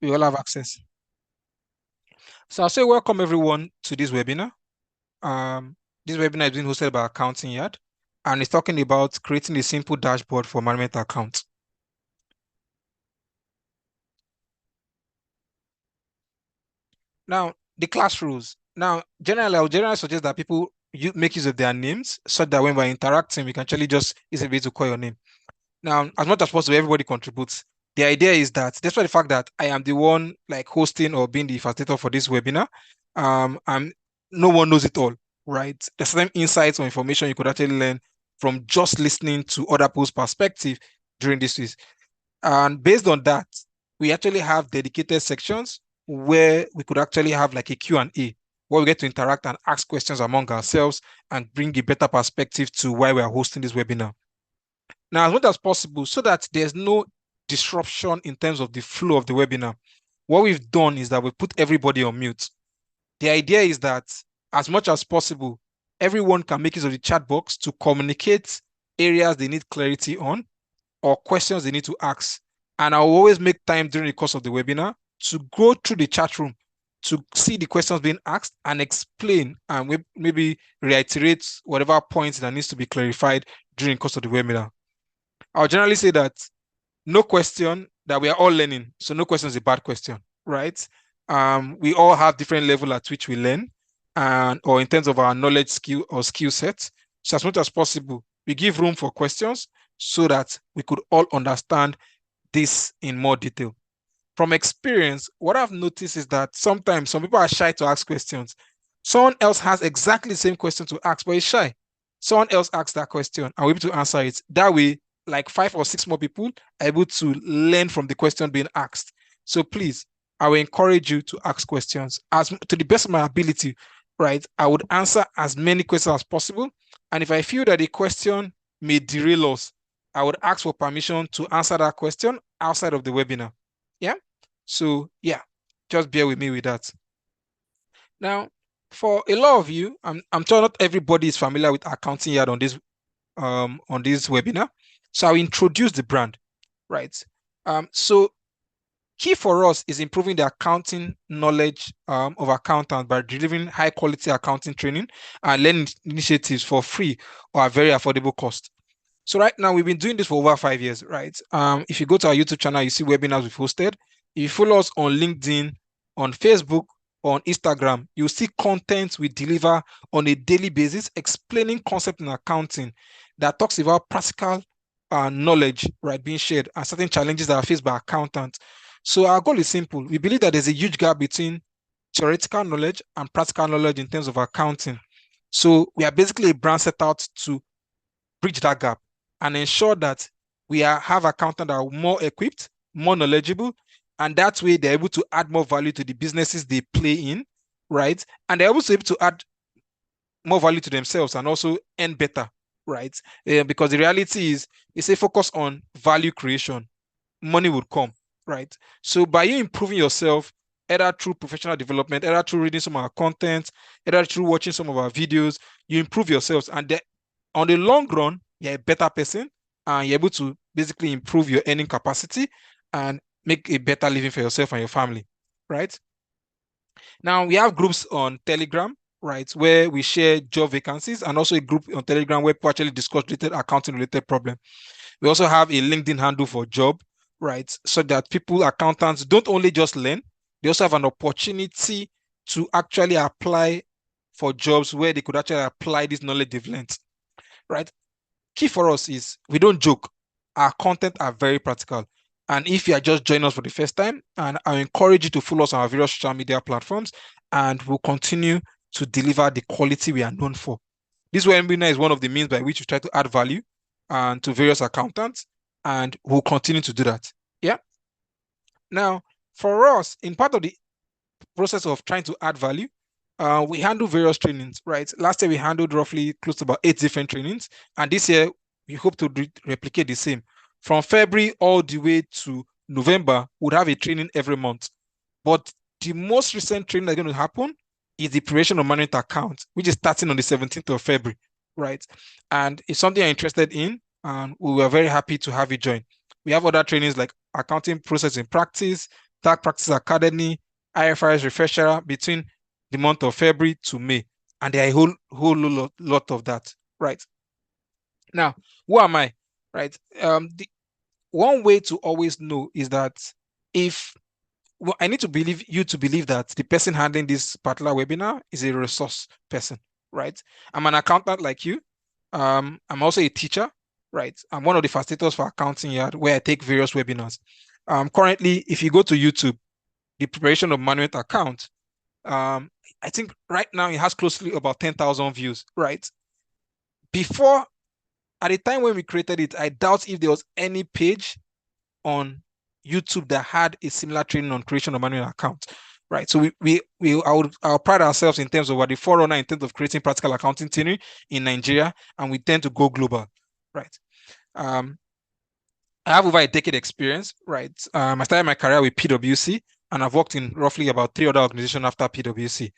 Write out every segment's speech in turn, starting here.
We all have access. So I'll say welcome everyone to this webinar. This webinar is being hosted by Accounting Yard, and it's talking about creating a simple dashboard for management accounts. Now, the class rules. Now, generally, I would generally suggest that people make use of their names so that when we're interacting, we can actually just use a way to call your name. Now, as much as possible, everybody contributes. The idea is that, despite the fact that I am the one like hosting or being the facilitator for this webinar, and no one knows it all, right? There's some insights or information you could actually learn from just listening to other people's perspective during this week. And based on that, we actually have dedicated sections where we could actually have like a Q&A, where we get to interact and ask questions among ourselves and bring a better perspective to why we are hosting this webinar. Now, as much as possible, so that there's no disruption in terms of the flow of the webinar, what we've done is that we put everybody on mute. The idea is that as much as possible, everyone can make use of the chat box to communicate areas they need clarity on or questions they need to ask. And I'll always make time during the course of the webinar to go through the chat room to see the questions being asked and explain and maybe reiterate whatever points that needs to be clarified during the course of the webinar. I'll generally say that no question, that we are all learning. So no question is a bad question, right? We all have different level at which we learn or in terms of our knowledge skill or skill sets. So as much as possible, we give room for questions so that we could all understand this in more detail. From experience, what I've noticed is that sometimes some people are shy to ask questions. Someone else has exactly the same question to ask, but is shy. Someone else asks that question and we're able to answer it. That way, like 5 or 6 more people are able to learn from the question being asked. So please, I will encourage you to ask questions as to the best of my ability, right? I would answer as many questions as possible. And if I feel that a question may derail us, I would ask for permission to answer that question outside of the webinar. Yeah. So yeah, just bear with me with that. Now, for a lot of you, I'm sure not everybody is familiar with Accounting Yard on this webinar. So I'll introduce the brand, right? So key for us is improving the accounting knowledge of accountants by delivering high quality accounting training and learning initiatives for free or at very affordable cost. So right now we've been doing this for over 5 years, right? If you go to our YouTube channel, you see webinars we've hosted. If you follow us on LinkedIn, on Facebook, on Instagram, you'll see content we deliver on a daily basis explaining concepts in accounting that talks about practical knowledge, right, being shared and certain challenges that are faced by accountants. So our goal is simple. We believe that there's a huge gap between theoretical knowledge and practical knowledge in terms of accounting. So we are basically a brand set out to bridge that gap and ensure that we have accountants that are more equipped, more knowledgeable, and that way they're able to add more value to the businesses they play in, right? And they're also able to add more value to themselves and also earn better, right? Because the reality is, it's a focus on value creation, money will come, right? So by you improving yourself, either through professional development, either through reading some of our content, either through watching some of our videos, you improve yourselves. And on the long run, you're a better person and you're able to basically improve your earning capacity and make a better living for yourself and your family, right? Now, we have groups on Telegram, right, where we share job vacancies, and also a group on Telegram where people actually discuss accounting related problems. We also have a LinkedIn handle for job, right, so that accountants don't only just learn, they also have an opportunity to actually apply for jobs where they could actually apply this knowledge they've learned, right? Key for us is we don't joke. Our content are very practical. And if you are just joining us for the first time, and I encourage you to follow us on our various social media platforms, and we'll continue to deliver the quality we are known for. This webinar is one of the means by which we try to add value to various accountants, and we'll continue to do that. Yeah. Now, for us, in part of the process of trying to add value, we handle various trainings, right? Last year, we handled roughly close to about 8 different trainings. And this year, we hope to replicate the same. From February all the way to November, we'll have a training every month. But the most recent training that's going to happen is the preparation of management account, which is starting on the 17th of February, right? And it's something you're interested in, and we were very happy to have you join. We have other trainings like accounting process in practice, Tax Practice Academy, IFRS Refresher between the month of February to May. And there are a whole lot of that, right? Now, who am I, right? The one way to always know is that if well, I need to believe you to believe that the person handling this particular webinar is a resource person, right? I'm an accountant like you. I'm also a teacher, right? I'm one of the facilitators for Accounting Yard where I take various webinars. Currently, if you go to YouTube, the preparation of manual account, um, I think right now it has closely about 10,000 views, right? Before, at the time when we created it, I doubt if there was any page on YouTube that had a similar training on creation of manual account, right? So I'll pride ourselves in terms of what the forerunner in terms of creating practical accounting theory in Nigeria, and we tend to go global, right? Um, I have over a decade experience, right? I started my career with PwC, and I've worked in roughly about 3 other organizations after PwC.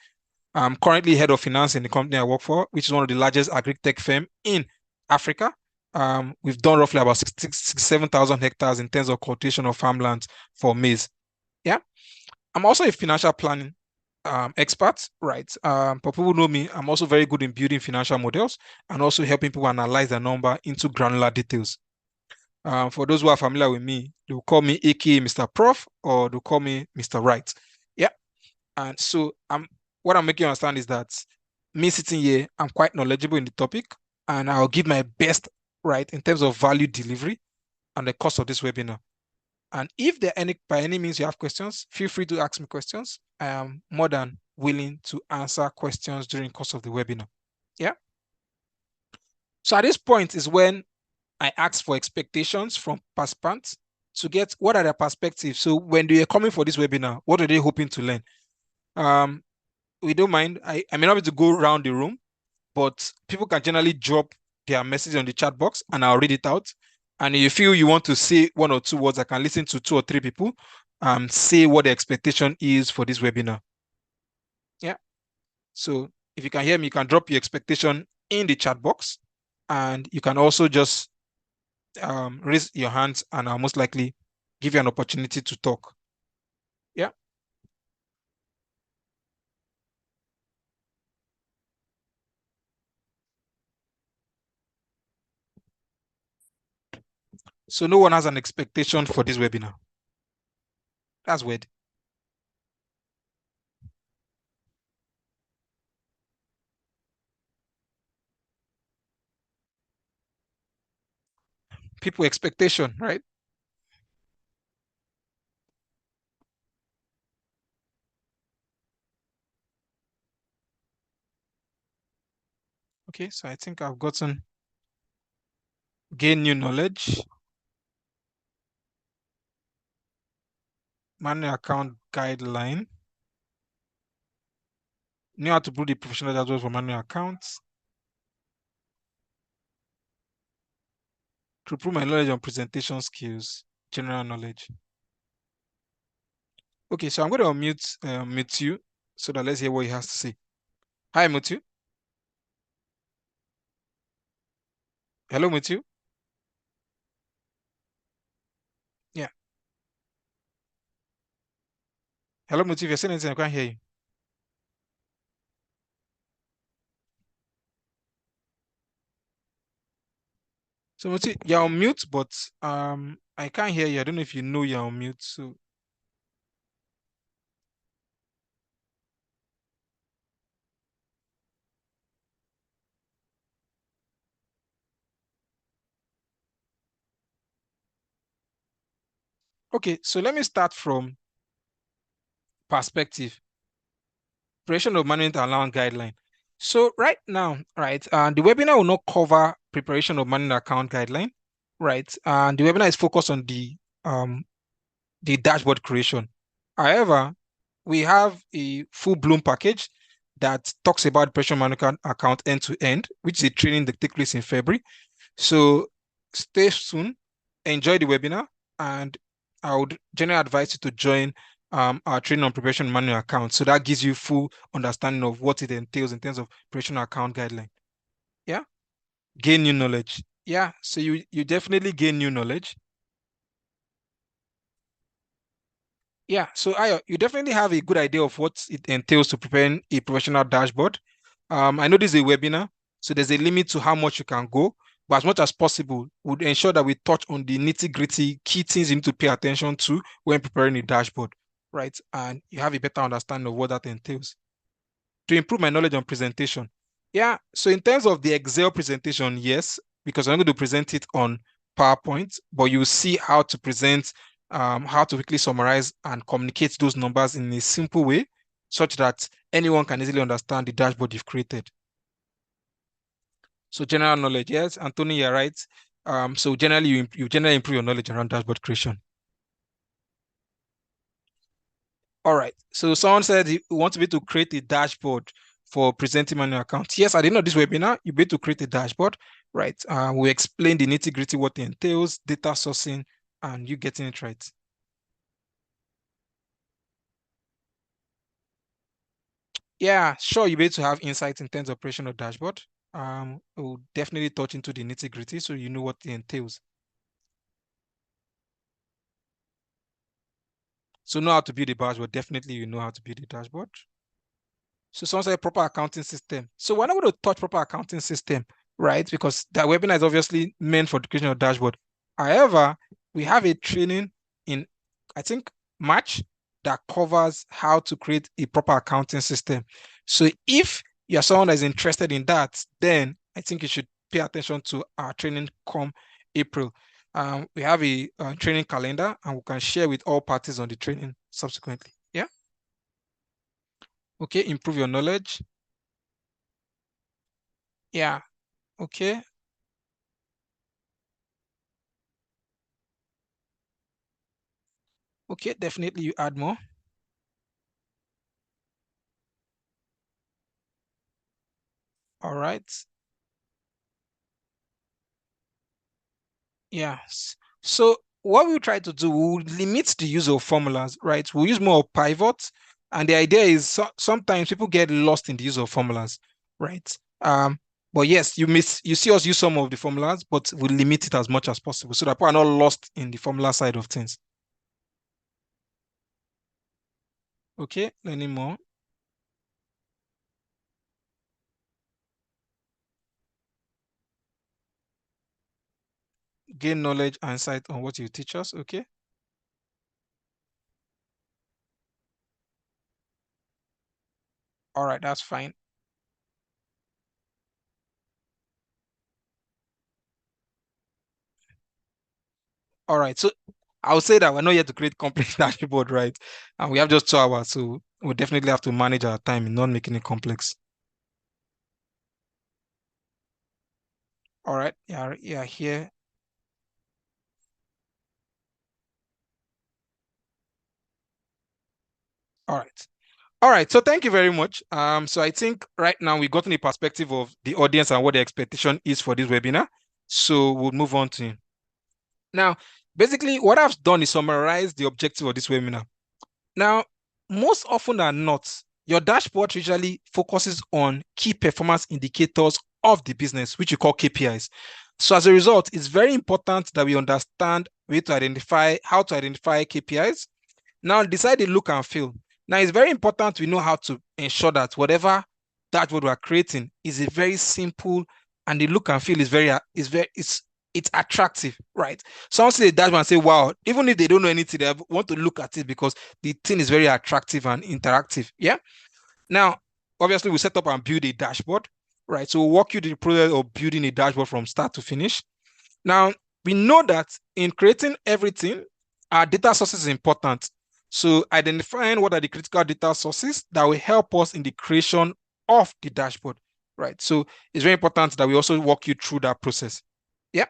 I'm currently head of finance in the company I work for, which is one of the largest agri-tech firm in Africa. We've done roughly about 67,000 hectares in terms of cultivation of farmland for maize. Yeah. I'm also a financial planning expert, right? For people who know me, I'm also very good in building financial models and also helping people analyze the number into granular details. For those who are familiar with me, they'll call me AKA Mr. Prof or they'll call me Mr. Right. Yeah. And so what I'm making you understand is that me sitting here, I'm quite knowledgeable in the topic and I'll give my best, right, in terms of value delivery and the cost of this webinar. And if there any by any means you have questions, feel free to ask me questions. I am more than willing to answer questions during the course of the webinar. Yeah. So at this point is when I ask for expectations from participants to get what are their perspectives. So when they are coming for this webinar, what are they hoping to learn? We don't mind. I may not be able to go around the room, but people can generally drop their message on the chat box and I'll read it out. And if you feel you want to say one or two words, I can listen to 2 or 3 people say what the expectation is for this webinar. Yeah. So if you can hear me, you can drop your expectation in the chat box and you can also just raise your hands and I'll most likely give you an opportunity to talk. Yeah. So no one has an expectation for this webinar. That's weird. People expectation, right? Okay, so I think I've gotten gain new knowledge, manual account guideline, knew how to build the professional dashboard for manual accounts, to improve my knowledge on presentation skills, general knowledge. Okay, so I'm going to unmute mute you so that let's hear what he has to say. Hi, Mutu. Hello, Mutu. Yeah. Hello, Mutu. If you're saying anything, I can't hear you. So, Mutu, you're on mute, but I can't hear you. I don't know if you know you're on mute. So, okay, so let me start from perspective. Preparation of manual allowance guideline. So right now, right, the webinar will not cover preparation of manual account guideline, right? And the webinar is focused on the dashboard creation. However, we have a full-blown package that talks about preparation of manual account end to end, which is a training that takes place in February. So stay tuned, enjoy the webinar, and I would generally advise you to join our training on preparation manual account. So that gives you full understanding of what it entails in terms of preparation account guideline. Yeah, gain new knowledge. Yeah, so you definitely gain new knowledge. Yeah, so you definitely have a good idea of what it entails to prepare a professional dashboard. I know this is a webinar, so there's a limit to how much you can go, but as much as possible, would ensure that we touch on the nitty-gritty key things you need to pay attention to when preparing a dashboard, right? And you have a better understanding of what that entails. To improve my knowledge on presentation. Yeah, so in terms of the Excel presentation, yes, because I'm going to present it on PowerPoint, but you see how to present, how to quickly summarize and communicate those numbers in a simple way, such that anyone can easily understand the dashboard you've created. So general knowledge, yes, Anthony, you're right. So generally, you generally improve your knowledge around dashboard creation. All right. So someone said you want to be able to create a dashboard for presenting manual accounts. Yes, at the end of this webinar, you'll be able to create a dashboard, right? We explain the nitty-gritty, what it entails, data sourcing, and you getting it right. Yeah, sure, you'll be able to have insights in terms of operation of dashboard. We'll definitely touch into the nitty-gritty so you know what it entails. So know how to build a dashboard. Definitely you know how to build a dashboard. So someone said proper accounting system. So we're not going to touch proper accounting system, right? Because that webinar is obviously meant for the creation of dashboard. However, we have a training in, I think, March that covers how to create a proper accounting system. So if you're someone that is interested in that, then I think you should pay attention to our training come April. We have a training calendar and we can share with all parties on the training subsequently. Yeah. Okay. Improve your knowledge. Yeah. Okay. Okay. Definitely you add more. All right. Yes. So what we'll try to do, we'll limit the use of formulas, right? We'll use more of pivots. And the idea is sometimes people get lost in the use of formulas, right? But yes, you see us use some of the formulas, but we'll limit it as much as possible so that people are not lost in the formula side of things. Okay, learning more. Gain knowledge and insight on what you teach us. Okay. All right, that's fine. All right. So I would say that we're not yet to create complex dashboard, right? And we have just 2 hours, so we definitely have to manage our time in not making it complex. All right. Yeah, yeah, here. All right. All right. So thank you very much. So I think right now we've gotten a perspective of the audience and what the expectation is for this webinar. So we'll move on to now. Basically, what I've done is summarize the objective of this webinar. Now, most often than not, your dashboard usually focuses on key performance indicators of the business, which you call KPIs. So as a result, it's very important that we understand how to identify KPIs. Now decide the look and feel. Now it's very important we know how to ensure that whatever dashboard we're creating is a very simple and the look and feel it's attractive, right? Someone see the dashboard and say, wow, even if they don't know anything, they want to look at it because the thing is very attractive and interactive. Yeah. Now, obviously, we set up and build a dashboard, right? So we'll walk you through the process of building a dashboard from start to finish. Now, we know that in creating everything, our data sources is important. So identifying what are the critical data sources that will help us in the creation of the dashboard, right? So it's very important that we also walk you through that process. Yeah.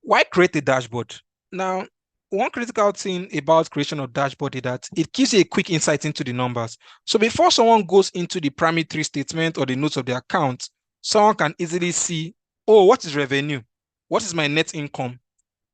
Why create a dashboard? Now, one critical thing about creation of dashboard is that it gives you a quick insight into the numbers. So before someone goes into the primary three statement or the notes of the account, someone can easily see, oh, what is revenue? What is my net income?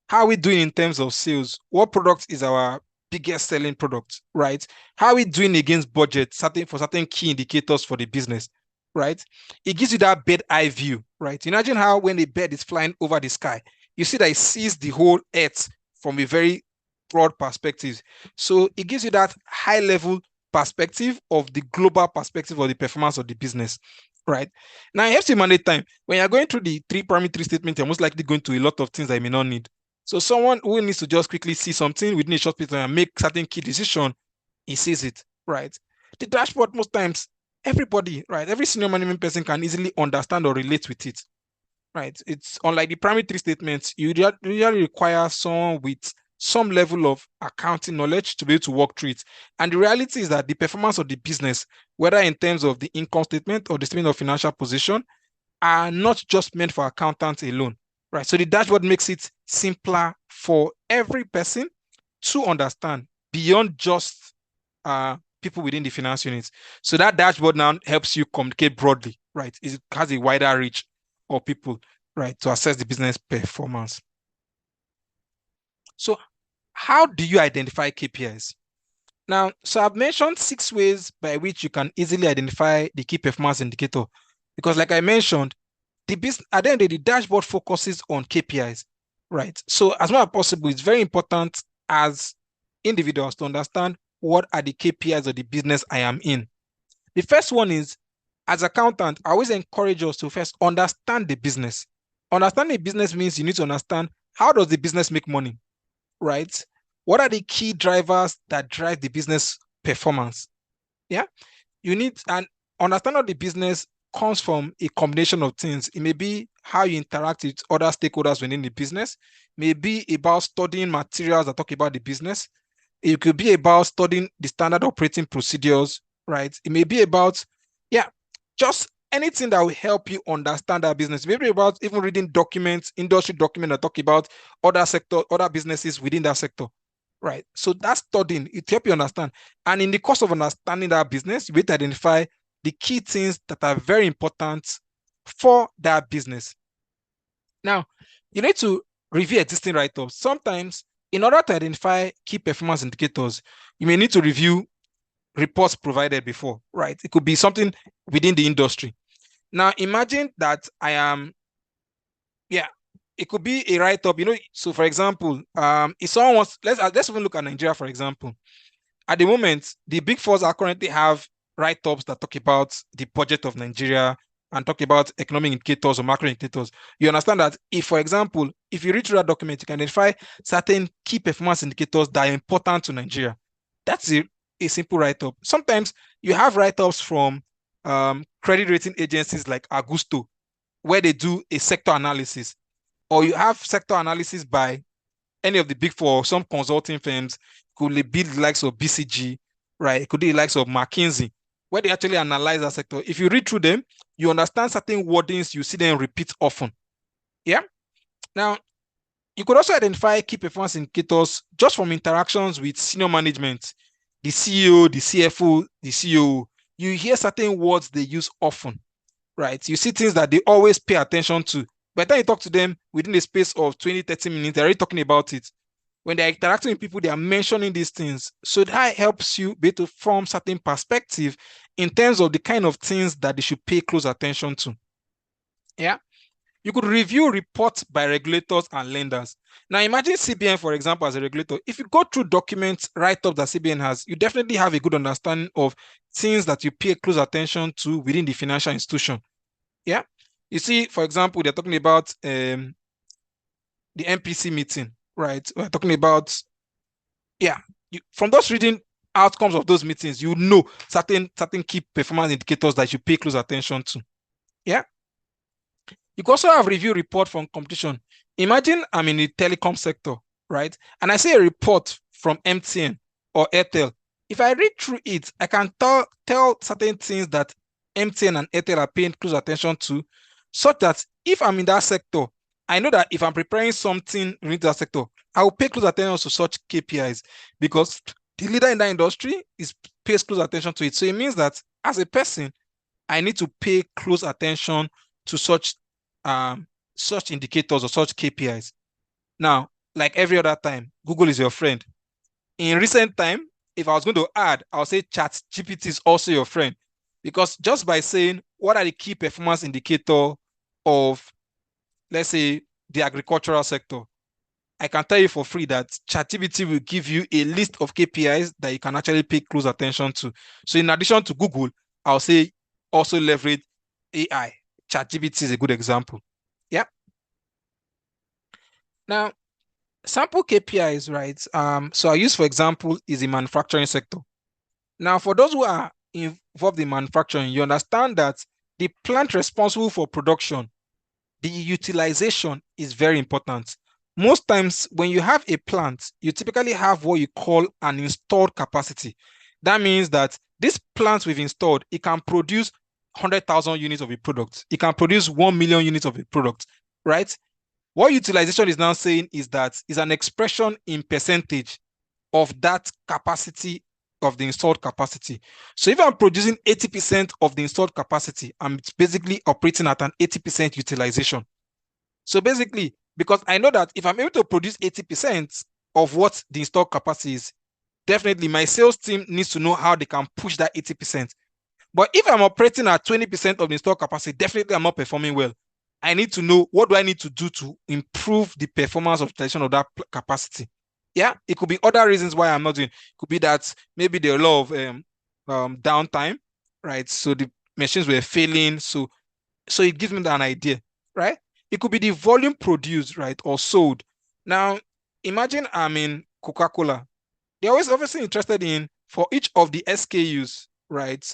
How are we doing in terms of sales? What product is our biggest selling product, right? How are we doing against budget for certain key indicators for the business, right? It gives you that bird eye view, right? Imagine how when a bird is flying over the sky, you see that it sees the whole earth from a very broad perspective. So it gives you that high level perspective of the global perspective of the performance of the business, right? Now, you have to manage time. When you're going through the primary three statements, you're most likely going to a lot of things that you may not need. So someone who needs to just quickly see something within a short period of time and make certain key decision, he sees it, right? The dashboard, most times, everybody, right? Every senior management person can easily understand or relate with it, right? It's unlike the primary three statements, you usually require someone with some level of accounting knowledge to be able to work through it. And the reality is that the performance of the business, whether in terms of the income statement or the statement of financial position, are not just meant for accountants alone, right? So the dashboard makes it simpler for every person to understand beyond just people within the finance units. So that dashboard now helps you communicate broadly, right? It has a wider reach of people, right, to assess the business performance. So how do you identify KPIs? Now, so I've mentioned 6 ways by which you can easily identify the key performance indicator. Because like I mentioned, the business at the end of the day, the dashboard focuses on KPIs, right? So as much as possible, it's very important as individuals to understand what are the KPIs of the business I am in. The first one is, as accountant, I always encourage us to first understand the business. Understanding the business means you need to understand how does the business make money, right? What are the key drivers that drive the business performance? Yeah, you need an understanding of the business comes from a combination of things. It may be how you interact with other stakeholders within the business, maybe about studying materials that talk about the business. It could be about studying the standard operating procedures, right? It may be about, yeah, just anything that will help you understand our business. Maybe about even reading documents, industry documents that talk about other sector, other businesses within that sector, right? So that's studying. It helps you understand. And in the course of understanding that business, you need to identify the key things that are very important for that business. Now, you need to review existing write-ups. Sometimes, in order to identify key performance indicators, you may need to review reports provided before, right? It could be something within the industry. Now, imagine that I am, yeah, it could be a write-up, so for example, if someone wants, let's even look at Nigeria, for example. At the moment, the big fours are currently have write-ups that talk about the budget of Nigeria and talk about economic indicators or macro indicators. You understand that if, for example, if you read through that document, you can identify certain key performance indicators that are important to Nigeria. That's a simple write-up. Sometimes you have write-ups from credit rating agencies like Augusto, where they do a sector analysis, or you have sector analysis by any of the big four, some consulting firms, could be the likes of BCG, right? It could be the likes of McKinsey, where they actually analyze that sector. If you read through them, you understand certain wordings, you see them repeat often. Yeah. Now, you could also identify key performance indicators just from interactions with senior management, the CEO, the CFO, the CEO. You hear certain words they use often, right? You see things that they always pay attention to. By the time you talk to them within the space of 20, 30 minutes, they're already talking about it. When they're interacting with people, they are mentioning these things. So that helps you be able to form certain perspective in terms of the kind of things that they should pay close attention to. Yeah. You could review reports by regulators and lenders. Now, imagine CBN, for example, as a regulator. If you go through documents, write-up that CBN has, you definitely have a good understanding of things that you pay close attention to within the financial institution. Yeah. You see, for example, they're talking about the MPC meeting, right? We're talking about, yeah, from those reading outcomes of those meetings, you know certain key performance indicators that you pay close attention to. Yeah. You can also have review report from competition. Imagine I'm in the telecom sector, right? And I see a report from MTN or Airtel. If I read through it, I can tell certain things that MTN and Airtel are paying close attention to, such that if I'm in that sector, I know that if I'm preparing something related to that sector, I will pay close attention to such KPIs because the leader in that industry pays close attention to it. So it means that as a person, I need to pay close attention to such indicators or such KPIs. Now, like every other time, Google is your friend. In recent time, if I was going to add, I'll say ChatGPT is also your friend, because just by saying what are the key performance indicator of, let's say, the agricultural sector, I can tell you for free that ChatGPT will give you a list of KPIs that you can actually pay close attention to. So in addition to Google, I'll say also leverage AI. ChatGPT is a good example. Yeah. Now, sample KPIs, right? So I use, for example, is the manufacturing sector. Now, for those who are involved in manufacturing, you understand that the plant responsible for production, the utilization is very important. Most times, when you have a plant, you typically have what you call an installed capacity. That means that this plant we've installed, it can produce 100,000 units of a product. It can produce 1 million units of a product, right? What utilization is now saying is that is an expression in percentage of that capacity of the installed capacity. So if I'm producing 80% of the installed capacity, I'm basically operating at an 80% utilization. So basically, because I know that if I'm able to produce 80% of what the installed capacity is, definitely my sales team needs to know how they can push that 80%. But if I'm operating at 20% of the installed capacity, definitely I'm not performing well. I need to know what do I need to do to improve the performance of utilization of that capacity. Yeah, it could be other reasons why I'm not doing. It could be that maybe there are a lot of downtime, right? So the machines were failing. So it gives me an idea, right? It could be the volume produced, right, or sold. Now, imagine I'm in Coca-Cola. They're always obviously interested in for each of the SKUs, right?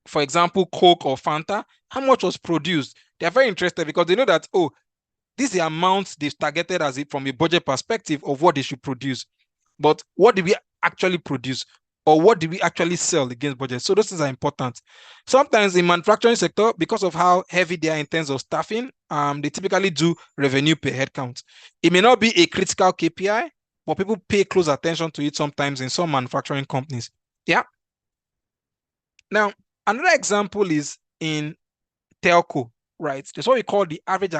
For example, Coke or Fanta, how much was produced? They're very interested because they know that, oh, this is the amount they've targeted as it from a budget perspective of what they should produce. But what did we actually produce? Or what did we actually sell against budget? So those things are important. Sometimes in manufacturing sector, because of how heavy they are in terms of staffing, they typically do revenue per head count. It may not be a critical KPI, but people pay close attention to it sometimes in some manufacturing companies. Yeah. Now, another example is in telco, right? There's what we call the average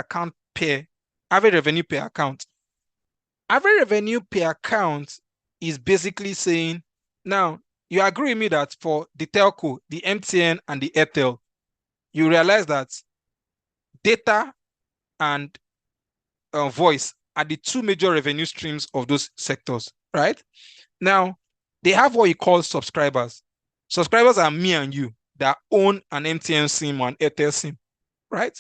revenue per account. Average revenue per account is basically saying, now you agree with me that for the telco, the MTN and the Airtel, you realize that data and voice are the two major revenue streams of those sectors, right? Now, they have what you call subscribers. Subscribers are me and you that own an MTN SIM or an Airtel SIM, right?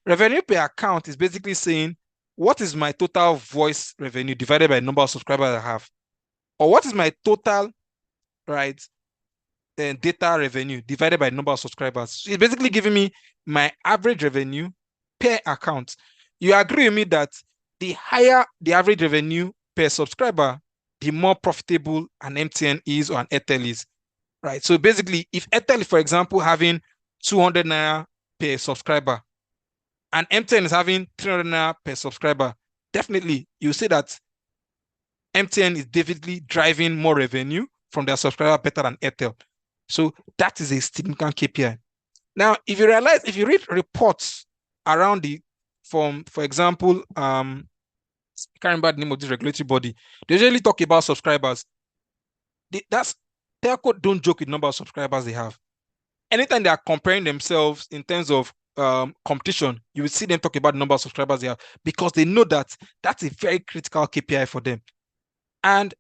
Revenue per account is basically saying, what is my total voice revenue divided by the number of subscribers I have? Or what is my total, right, data revenue divided by the number of subscribers? So it's basically giving me my average revenue per account. You agree with me that the higher the average revenue per subscriber, the more profitable an MTN is or an Airtel is, right? So basically, if Airtel, for example, having 200 naira per subscriber, and MTN is having 300 naira per subscriber, definitely you see that MTN is definitely driving more revenue from their subscriber better than Airtel. So that is a significant KPI. Now, if you read reports around for example, I can't remember the name of this regulatory body. They usually talk about subscribers. That's telco don't joke with number of subscribers they have. Anytime they are comparing themselves in terms of competition, you will see them talk about the number of subscribers they have because they know that that's a very critical KPI for them. And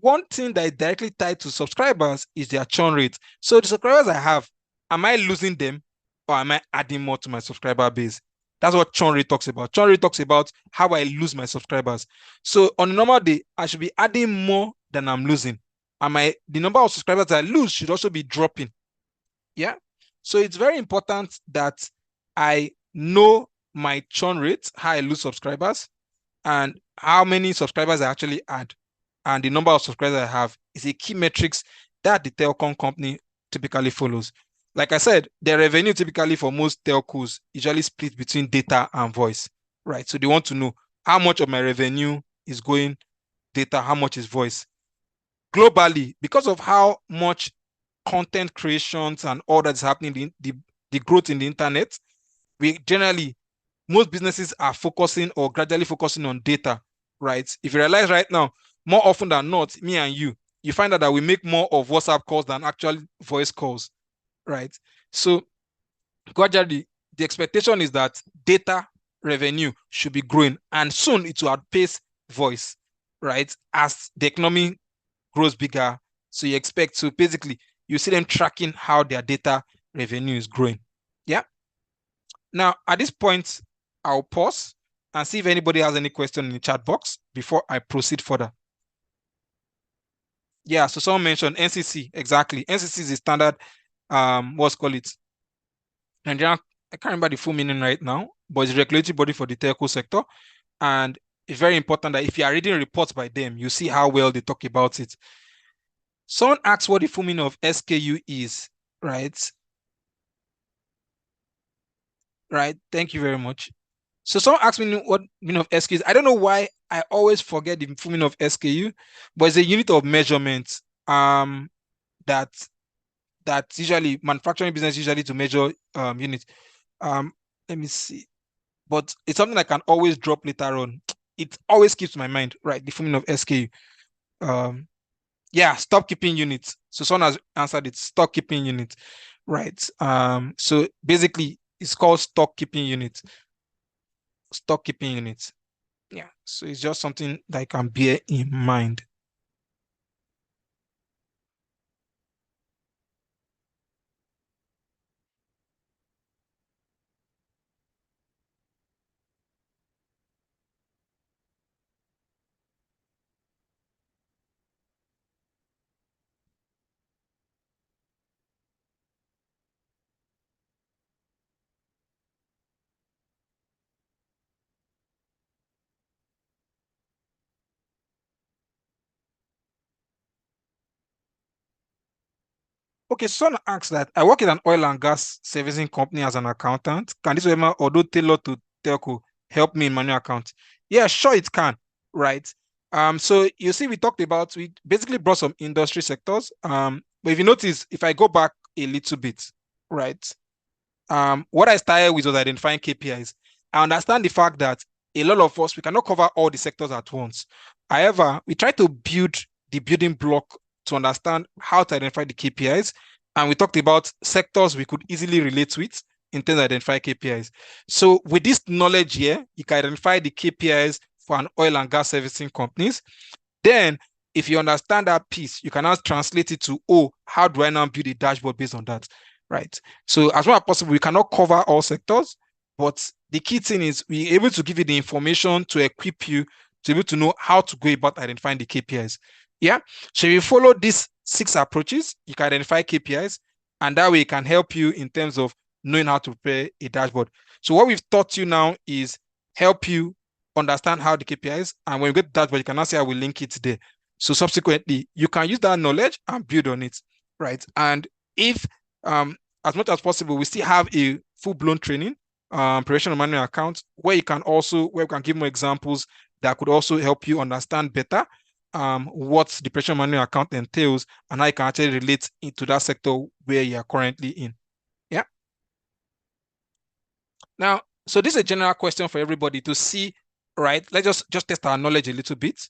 one thing that is directly tied to subscribers is their churn rate. So the subscribers I have, am I losing them or am I adding more to my subscriber base? That's what churn rate talks about. Churn rate talks about how I lose my subscribers. So on a normal day, I should be adding more than I'm losing. And the number of subscribers I lose should also be dropping. Yeah. So it's very important that I know my churn rate, how I lose subscribers, and how many subscribers I actually add. And the number of subscribers I have is a key metrics that the telecom company typically follows. Like I said, the revenue typically for most telcos usually split between data and voice, right? So they want to know how much of my revenue is going data, how much is voice. Globally, because of how much content creations and all that's happening, the growth in the internet, most businesses are focusing or gradually focusing on data, right? If you realize right now, more often than not, me and you find out that we make more of WhatsApp calls than actual voice calls, right? So gradually, the expectation is that data revenue should be growing, and soon it will outpace voice, right? As the economy grows bigger. So you expect to basically you see them tracking how their data revenue is growing. Yeah. Now at this point, I'll pause and see if anybody has any question in the chat box before I proceed further. Yeah, so someone mentioned NCC. Exactly. NCC is a standard, what's called it? Nigerian, I can't remember the full meaning right now, but it's a regulatory body for the telco sector. And it's very important that if you are reading reports by them, you see how well they talk about it. Someone asked what the full meaning of SKU is, right? Right. Thank you very much. So someone asked me what meaning of SKU is. I don't know why I always forget the full meaning of SKU, but it's a unit of measurement. That usually manufacturing business usually to measure units. Um, let me see. But it's something I can always drop later on. It always keeps my mind, right? The full meaning of SKU. Um, yeah, stop keeping units. So someone has answered it, stock keeping unit, right? So basically it's called stock keeping unit, stock keeping unit. Yeah, so it's just something that I can bear in mind. Okay, someone asks that I work in an oil and gas servicing company as an accountant. Can this webinar, although tailored to telco, help me in manual account? Yeah, sure it can, right? So you see, we basically brought some industry sectors. But if you notice, if I go back a little bit, right? What I started with was identifying KPIs. I understand the fact that a lot of us we cannot cover all the sectors at once. However, we try to build the building block to understand how to identify the KPIs, and we talked about sectors we could easily relate with in terms of identify KPIs. So with this knowledge here, you can identify the KPIs for an oil and gas servicing companies. Then, if you understand that piece, you can now translate it to, oh, how do I now build a dashboard based on that? Right. So, as much as possible, we cannot cover all sectors, but the key thing is we're able to give you the information to equip you to be able to know how to go about identifying the KPIs. Yeah. So, if you follow these 6 approaches, you can identify KPIs, and that way it can help you in terms of knowing how to prepare a dashboard. So, what we've taught you now is help you understand how the KPIs, and when you get to dashboard, you can now see how we link it there. So subsequently, you can use that knowledge and build on it, right? And if, as much as possible, we still have a full-blown training, preparation of manual accounts, where you can give more examples that could also help you understand better what the preparation of manual account entails and how you can actually relate into that sector where you are currently in. Yeah. Now, so this is a general question for everybody to see, right? Let's just test our knowledge a little bit.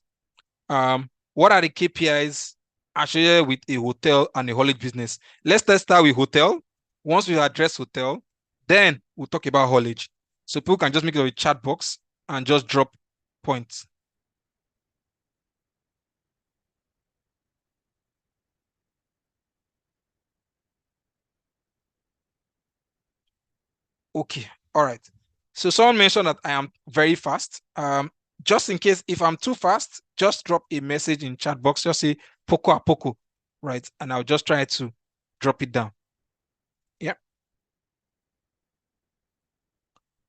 What are the KPIs associated with a hotel and a haulage business? Let's start with hotel. Once we address hotel, then we'll talk about haulage. So people can just make it a chat box and just drop points. Okay, all right. So someone mentioned that I am very fast. Just in case if I'm too fast, just drop a message in chat box. Just say poco a poco, right? And I'll just try to drop it down. Yeah.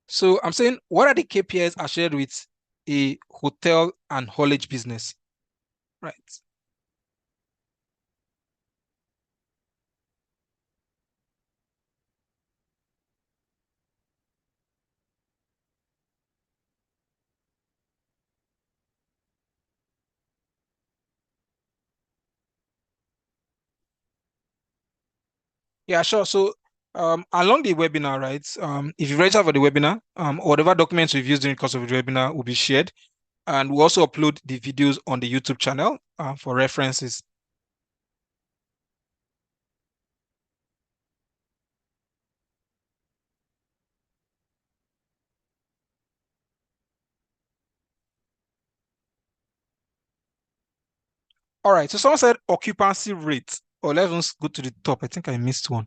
So I'm saying, what are the KPIs are shared with a hotel and haulage business, right? Yeah, sure. So along the webinar, right? If you register for the webinar, whatever documents we've used during the course of the webinar will be shared, and we'll also upload the videos on the YouTube channel for references. All right. So someone said occupancy rate. Or let's go to the top. I think I missed one.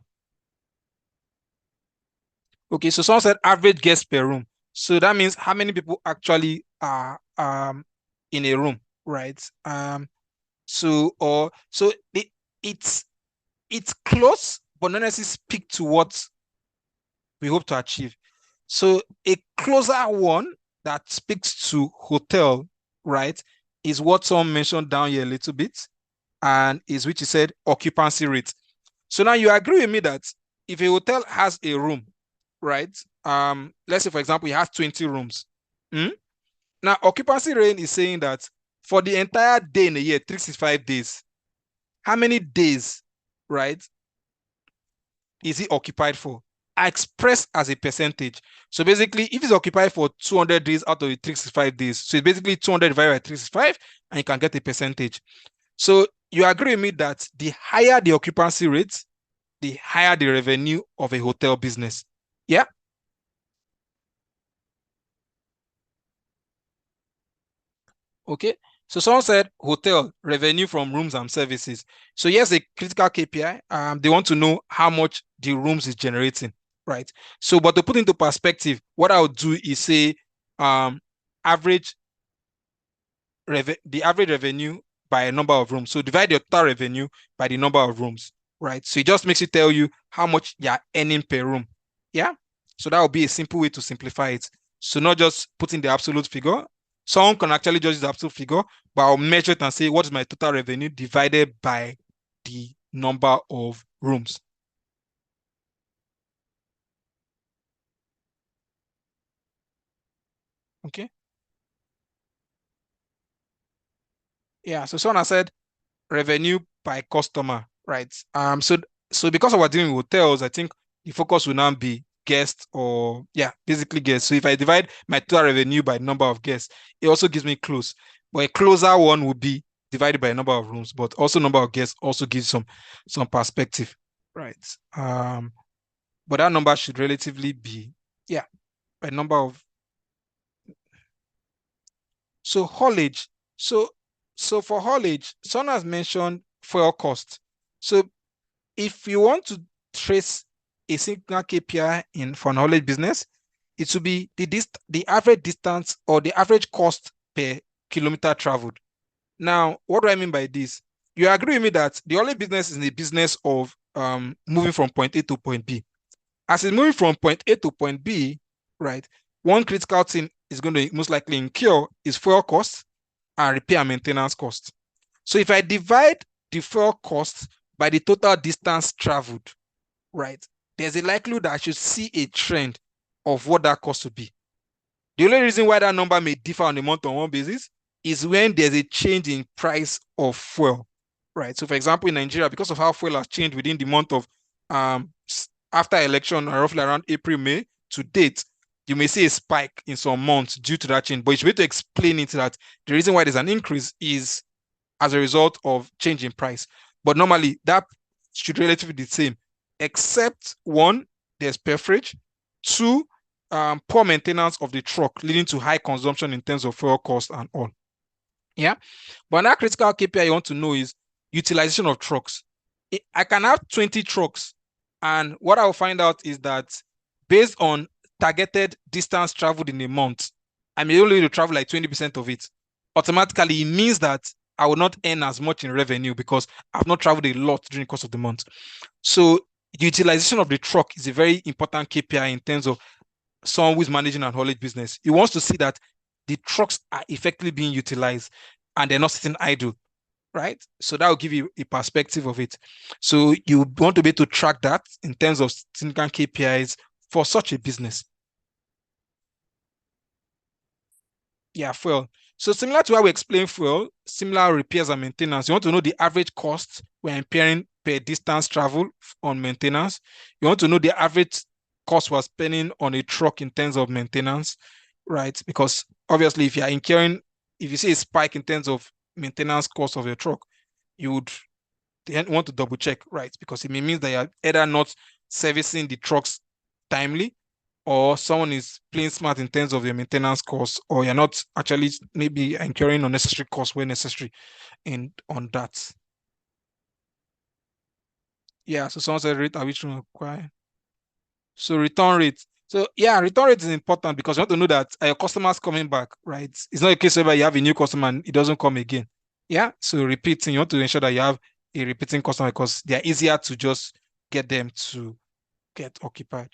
Okay. So someone said average guests per room. So that means how many people actually are in a room, right? So it's it's close, but not necessarily speak to what we hope to achieve. So a closer one that speaks to hotel, right, is what someone mentioned down here a little bit, and is which he said occupancy rate. So now you agree with me that if a hotel has a room, right? Let's say for example, it has 20 rooms. Hmm? Now occupancy rate is saying that for the entire day in a year, 365 days, how many days, right, is it occupied for? I express as a percentage. So basically, if it's occupied for 200 days out of the 365 days, so it's basically 200 divided by 365, and you can get a percentage. So you agree with me that the higher the occupancy rate, the higher the revenue of a hotel business. Yeah. Okay. So someone said hotel revenue from rooms and services. So here's a critical KPI. They want to know how much the rooms is generating, right? So, but to put into perspective, what I would do is say average the average revenue by a number of rooms. So divide your total revenue by the number of rooms, right? So it just makes it tell you how much you're earning per room. Yeah. So that would be a simple way to simplify it. So not just putting the absolute figure. Someone can actually just use the absolute figure, but I'll measure it and say what is my total revenue divided by the number of rooms. Okay. Yeah. So someone has said revenue by customer, right? So because we're dealing with hotels, I think the focus will now be guests or yeah, basically guests. So if I divide my total revenue by number of guests, it also gives me close. But a closer one would be divided by number of rooms, but also number of guests also gives some perspective, right? But that number should relatively be yeah, by number of so haulage. So so for haulage, someone has mentioned fuel cost. So if you want to trace a single KPI in for knowledge business, it should be the average distance or the average cost per kilometer traveled. Now, what do I mean by this? You agree with me that the only business is the business of moving from point A to point B. As it's moving from point A to point B, right? One critical thing is going to most likely incur is fuel cost and repair and maintenance cost. So if I divide the fuel cost by the total distance traveled, right, there's a likelihood that I should see a trend of what that cost would be. The only reason why that number may differ on a month-on-month basis is when there's a change in price of fuel, right? So, for example, in Nigeria, because of how fuel has changed within the month of after election, roughly around April, May to date, you may see a spike in some months due to that change. But you should be able to explain it that the reason why there's an increase is as a result of change in price. But normally that should relatively be the same, except one, there's perforage, two, poor maintenance of the truck, leading to high consumption in terms of fuel cost and all. Yeah. But another critical KPI you want to know is utilization of trucks. I can have 20 trucks, and what I'll find out is that based on targeted distance traveled in a month, I may only travel like 20% of it. Automatically, it means that I will not earn as much in revenue because I've not traveled a lot during the course of the month. So the utilization of the truck is a very important KPI in terms of someone who is managing an haulage business. He wants to see that the trucks are effectively being utilized and they're not sitting idle, right? So that will give you a perspective of it. So you want to be able to track that in terms of significant KPIs for such a business. Yeah, fuel. So similar to how we explain fuel, similar repairs and maintenance. You want to know the average cost we're incurring per distance travel on maintenance. You want to know the average cost we're spending on a truck in terms of maintenance, right? Because obviously, if you're incurring, if you see a spike in terms of maintenance cost of your truck, you would want to double check, right? Because it may mean that you're either not servicing the trucks timely or someone is playing smart in terms of your maintenance costs, or you're not actually maybe incurring unnecessary costs where necessary in on that. Yeah, so someone said rate at which room require. So return rate. So yeah, return rate is important because you want to know that your customers coming back, right? It's not a case where you have a new customer and it doesn't come again. Yeah. So repeating, you want to ensure that you have a repeating customer because they're easier to just get them to get occupied.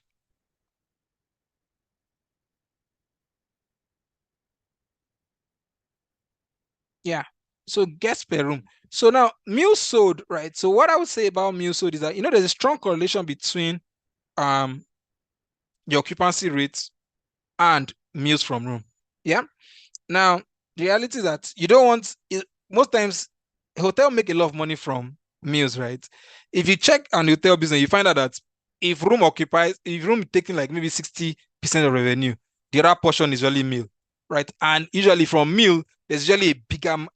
Yeah. So guests per room. So now meals sold, right? So what I would say about meals sold is that there's a strong correlation between um the occupancy rates and meals from room. Yeah. Now, the reality is that you don't want it, most times a hotel make a lot of money from meals, right? If you check an hotel business, you find out that if room taking like maybe 60% of revenue, the other portion is usually meal, right? And usually from meal, there's usually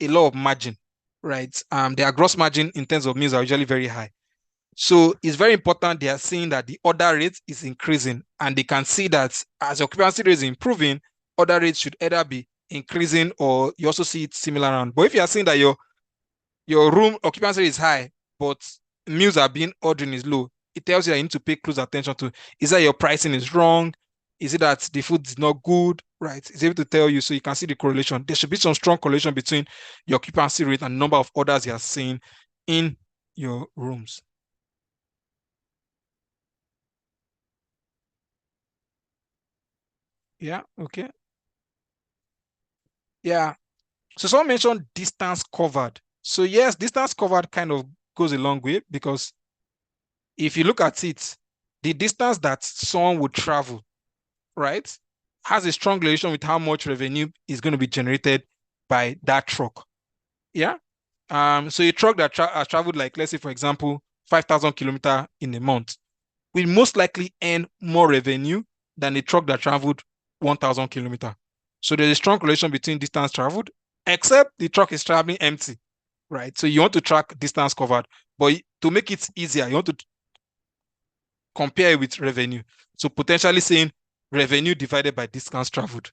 a lot of margin, right? Their gross margin in terms of meals are usually very high. So it's very important they are seeing that the order rate is increasing and they can see that as occupancy rate is improving, order rates should either be increasing or you also see it similar around. But if you are seeing that your room occupancy rate is high, but meals are being ordering is low, it tells you that you need to pay close attention to is that your pricing is wrong? Is it that the food is not good? Right? It's able to tell you so you can see the correlation. There should be some strong correlation between your occupancy rate and number of orders you are seeing in your rooms. Yeah, okay. Yeah. So someone mentioned distance covered. So yes, distance covered kind of goes a long way because if you look at it, the distance that someone would travel, right, has a strong relation with how much revenue is going to be generated by that truck. Yeah. So a truck that has traveled, like, let's say, for example, 5,000 kilometer in a month will most likely earn more revenue than a truck that traveled 1,000 kilometer. So there's a strong relation between distance traveled, except the truck is traveling empty, right? So you want to track distance covered, but to make it easier, you want to compare it with revenue. So potentially saying revenue divided by distance traveled,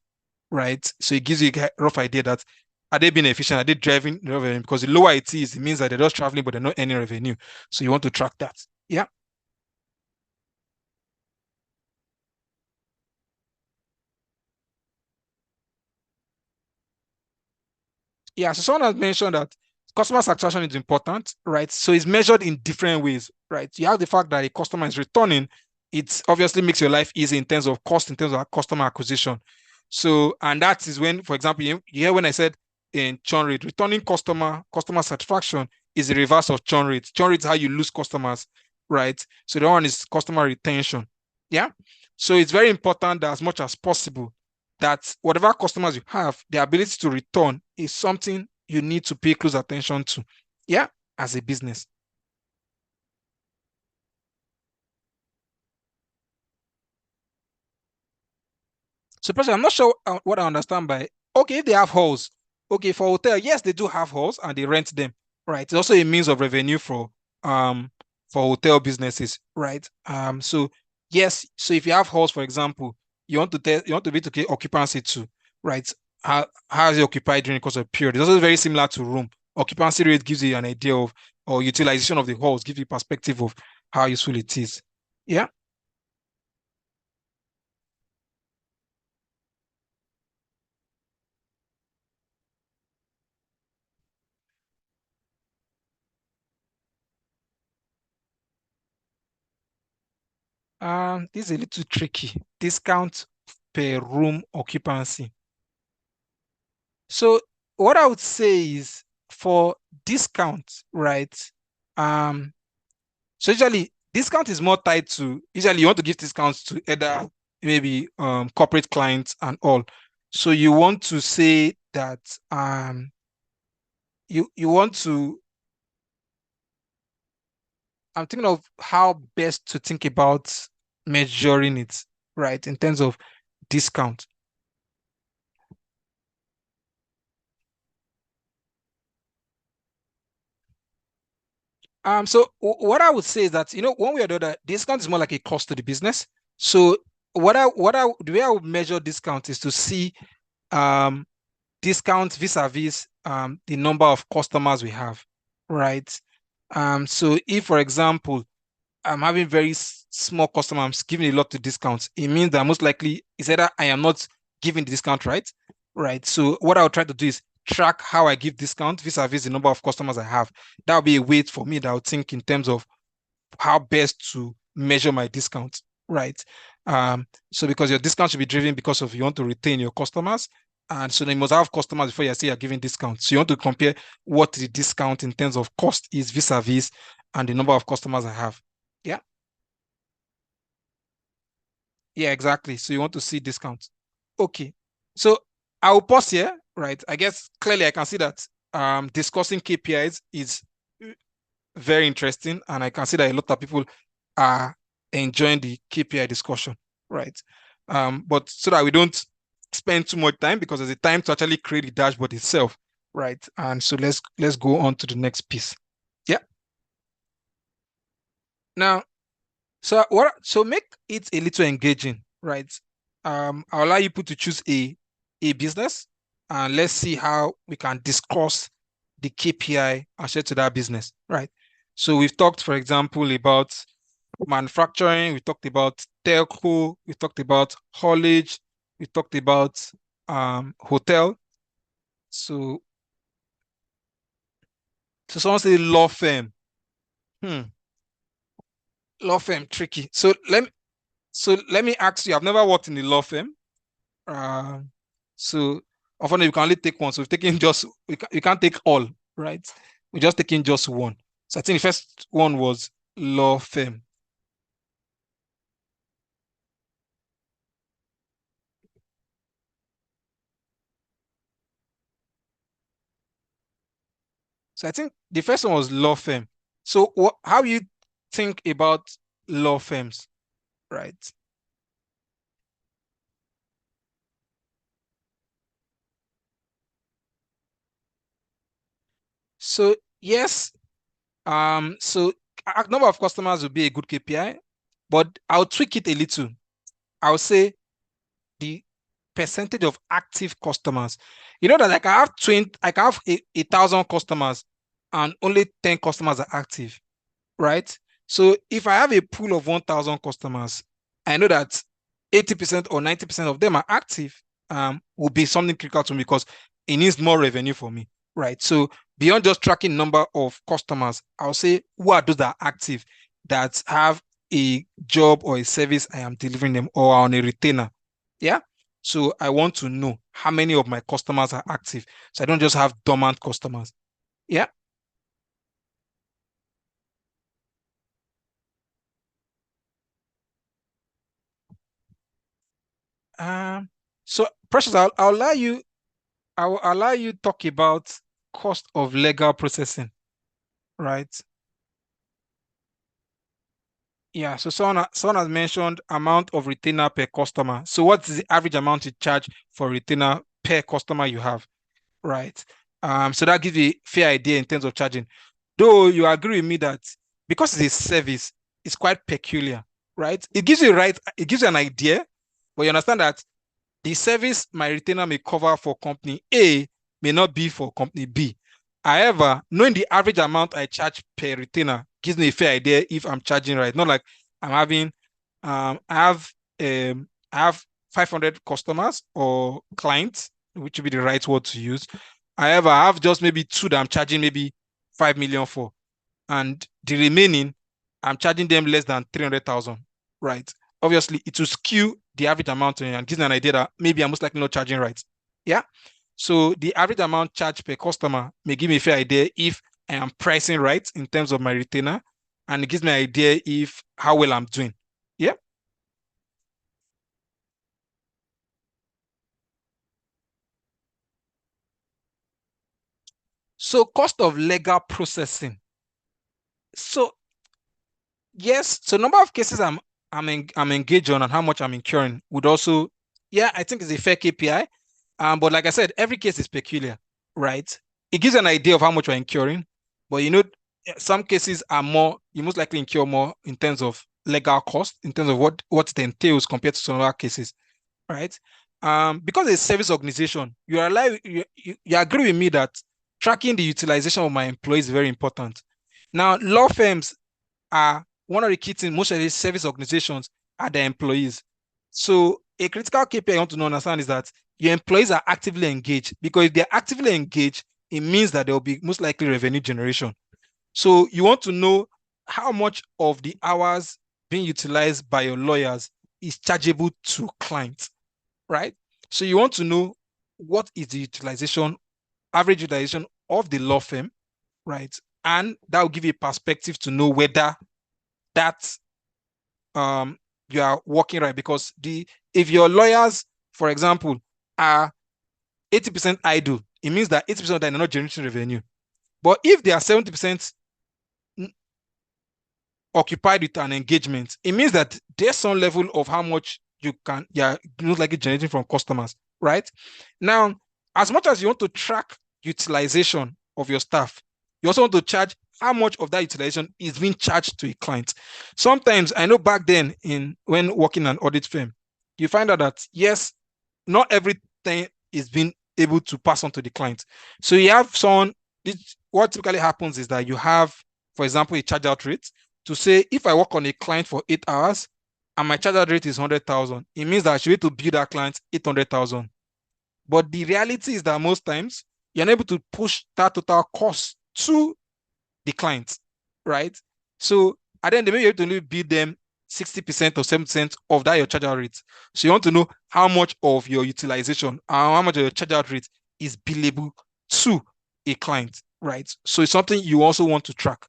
right? So it gives you a rough idea that are they being efficient? Are they driving revenue? Because the lower it is, it means that they're just traveling, but they're not earning revenue. So you want to track that. Yeah. Yeah, so someone has mentioned that customer satisfaction is important, right? So it's measured in different ways, right? You have the fact that a customer is returning, it obviously makes your life easy in terms of cost, in terms of customer acquisition. So, and that is when, for example, you hear when I said in churn rate, returning customer satisfaction is the reverse of churn rate. Churn rate is how you lose customers, right? So the one is customer retention. Yeah. So it's very important that as much as possible, that whatever customers you have, the ability to return is something you need to pay close attention to. Yeah, as a business. So, personally, I'm not sure what I understand by okay, if they have halls. Okay, for hotel, yes, they do have halls and they rent them. Right. It's also a means of revenue um for hotel businesses, right? So yes, so if you have halls, for example, you want to be to get occupancy too, right? How is it occupied during the course of a period? It's also very similar to room. Occupancy rate gives you an idea of or utilization of the halls, give you perspective of how useful it is. Yeah. This is a little tricky. Discount per room occupancy. So what I would say is for discount, right? Um, so usually discount is more tied to usually you want to give discounts to either maybe corporate clients and all. So you want to say that you want to I'm thinking of how best to think about measuring it, right? In terms of discount. So what I would say is that, one way or the other, discount is more like a cost to the business. So the way I would measure discount is to see um discount vis-a-vis the number of customers we have, right? So if, for example, I'm having very small customers, I'm giving a lot of discounts, it means that most likely it's either I am not giving the discount right, right? So what I'll try to do is track how I give discount vis-a-vis the number of customers I have. That'll be a way for me that I'll think in terms of how best to measure my discount, right? So because your discount should be driven because of you want to retain your customers. And so you must have customers before you say you're giving discounts. So you want to compare what the discount in terms of cost is vis-a-vis and the number of customers I have. Yeah. Yeah, exactly. So you want to see discounts. Okay. So I will pause here, right? I guess clearly I can see that discussing KPIs is very interesting, and I can see that a lot of people are enjoying the KPI discussion, right? But so that we don't spend too much time because there's a time to actually create the dashboard itself, right? And so let's go on to the next piece. Yeah. Now, so make it a little engaging, right? I'll allow you people to choose a business, and let's see how we can discuss the KPI associated to that business, right? So we've talked, for example, about manufacturing, we talked about telco, we talked about haulage, we talked about hotel. So someone say law firm. Hmm, law firm tricky. So let me ask you, I've never worked in a law firm. Uh, so often you can only take one. So we've taken just we can't take all, right? We're just taking just one. So I think the first one was law firm. So I think the first one was law firm. So how you think about law firms, right? So yes, so a number of customers would be a good KPI, but I'll tweak it a little. I'll say the percentage of active customers. You know that I can have 1,000 customers and only 10 customers are active, right? So if I have a pool of 1,000 customers, I know that 80% or 90% of them are active, will be something critical to me because it needs more revenue for me, right? So beyond just tracking number of customers, I'll say who are those that are active that have a job or a service I am delivering them or are on a retainer. Yeah. So I want to know how many of my customers are active. So I don't just have dormant customers. Yeah. Um, so Precious, I will allow you talk about cost of legal processing, right? Yeah, so someone has mentioned amount of retainer per customer. So what's the average amount you charge for retainer per customer you have, right? So that gives you a fair idea in terms of charging. Though you agree with me that because it's a service, it's quite peculiar, right? It gives you an idea, but you understand that the service my retainer may cover for company A may not be for company B. However, knowing the average amount I charge per retainer gives me a fair idea if I'm charging right. Not like I'm having, I have 500 customers or clients, which would be the right word to use. However, I have just maybe two that I'm charging maybe 5 million for, and the remaining I'm charging them less than 300,000, right? Obviously, it will skew the average amount and gives me an idea that maybe I'm most likely not charging right. Yeah. So the average amount charged per customer may give me a fair idea if I am pricing right in terms of my retainer, and it gives me an idea if how well I'm doing. Yeah. So cost of legal processing. So yes, so number of cases I'm engaged on and how much I'm incurring would also, yeah, I think it's a fair KPI. But like I said, every case is peculiar, right? It gives an idea of how much you're incurring, but some cases are more, you most likely incur more in terms of legal cost in terms of what it entails compared to some other cases, right? Because it's a service organization, you agree with me that tracking the utilization of my employees is very important. Now, law firms are one of the key things, most of these service organizations are their employees. So a critical KPI I want to understand is that your employees are actively engaged, because if they're actively engaged, it means that there will be most likely revenue generation. So you want to know how much of the hours being utilized by your lawyers is chargeable to clients, right? So you want to know what is the utilization, average utilization of the law firm, right? And that will give you a perspective to know whether that you are working right. Because if your lawyers, for example, are 80% idle, it means that 80% of them are not generating revenue. But if they are 70% occupied with an engagement, it means that there's some level of how much you're most likely generating from customers, right? Now, as much as you want to track utilization of your staff, you also want to charge how much of that utilization is being charged to a client. Sometimes I know back then when working in an audit firm, you find out that yes, not everything is being able to pass on to the client. So you have what typically happens is that you have, for example, a charge out rate to say, if I work on a client for 8 hours and my charge out rate is 100,000, it means that I should be able to bill that client 800,000. But the reality is that most times you're unable to push that total cost to the client, right? So at the end, maybe you have to only bill them 60% or 70% of that your charge out rate. So you want to know how much of your utilization, how much of your charge out rate is billable to a client, right? So it's something you also want to track.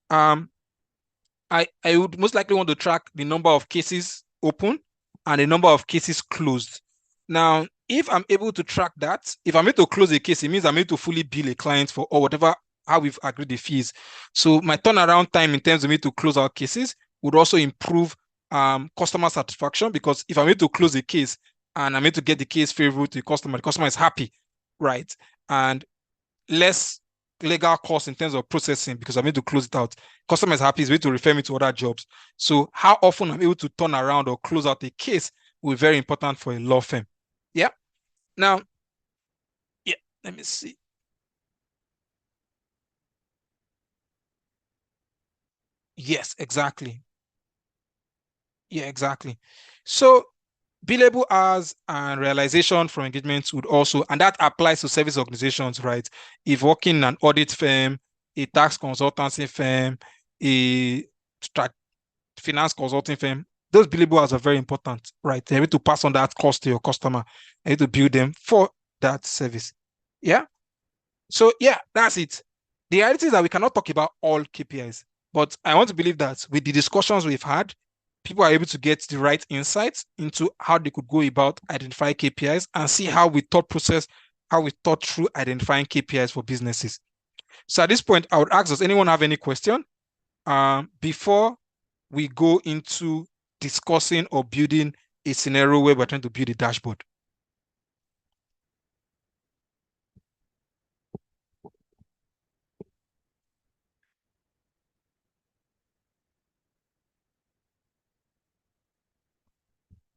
I would most likely want to track the number of cases open and the number of cases closed. Now, if I'm able to track that, if I'm able to close a case, it means I'm able to fully bill a client for or whatever, how we've agreed the fees. So my turnaround time in terms of me to close our cases would also improve customer satisfaction, because if I'm able to close a case and I'm able to get the case favorable to the customer is happy, right? And less legal costs in terms of processing, because I'm able to close it out. Customer is happy, is able to refer me to other jobs. So how often I'm able to turn around or close out a case will be very important for a law firm. Yeah. Now, yeah, let me see. Yes, exactly. Yeah, exactly. So billable hours and realization from engagements would also, and that applies to service organizations, right? If working in an audit firm, a tax consultancy firm, a finance consulting firm, those billable hours are very important, right? They need to pass on that cost to your customer. You need to build them for that service. Yeah. So yeah, that's it. The reality is that we cannot talk about all KPIs, but I want to believe that with the discussions we've had, people are able to get the right insights into how they could go about identifying KPIs and see how we thought through identifying KPIs for businesses. So at this point, I would ask, does anyone have any question before we go into discussing or building a scenario where we're trying to build a dashboard?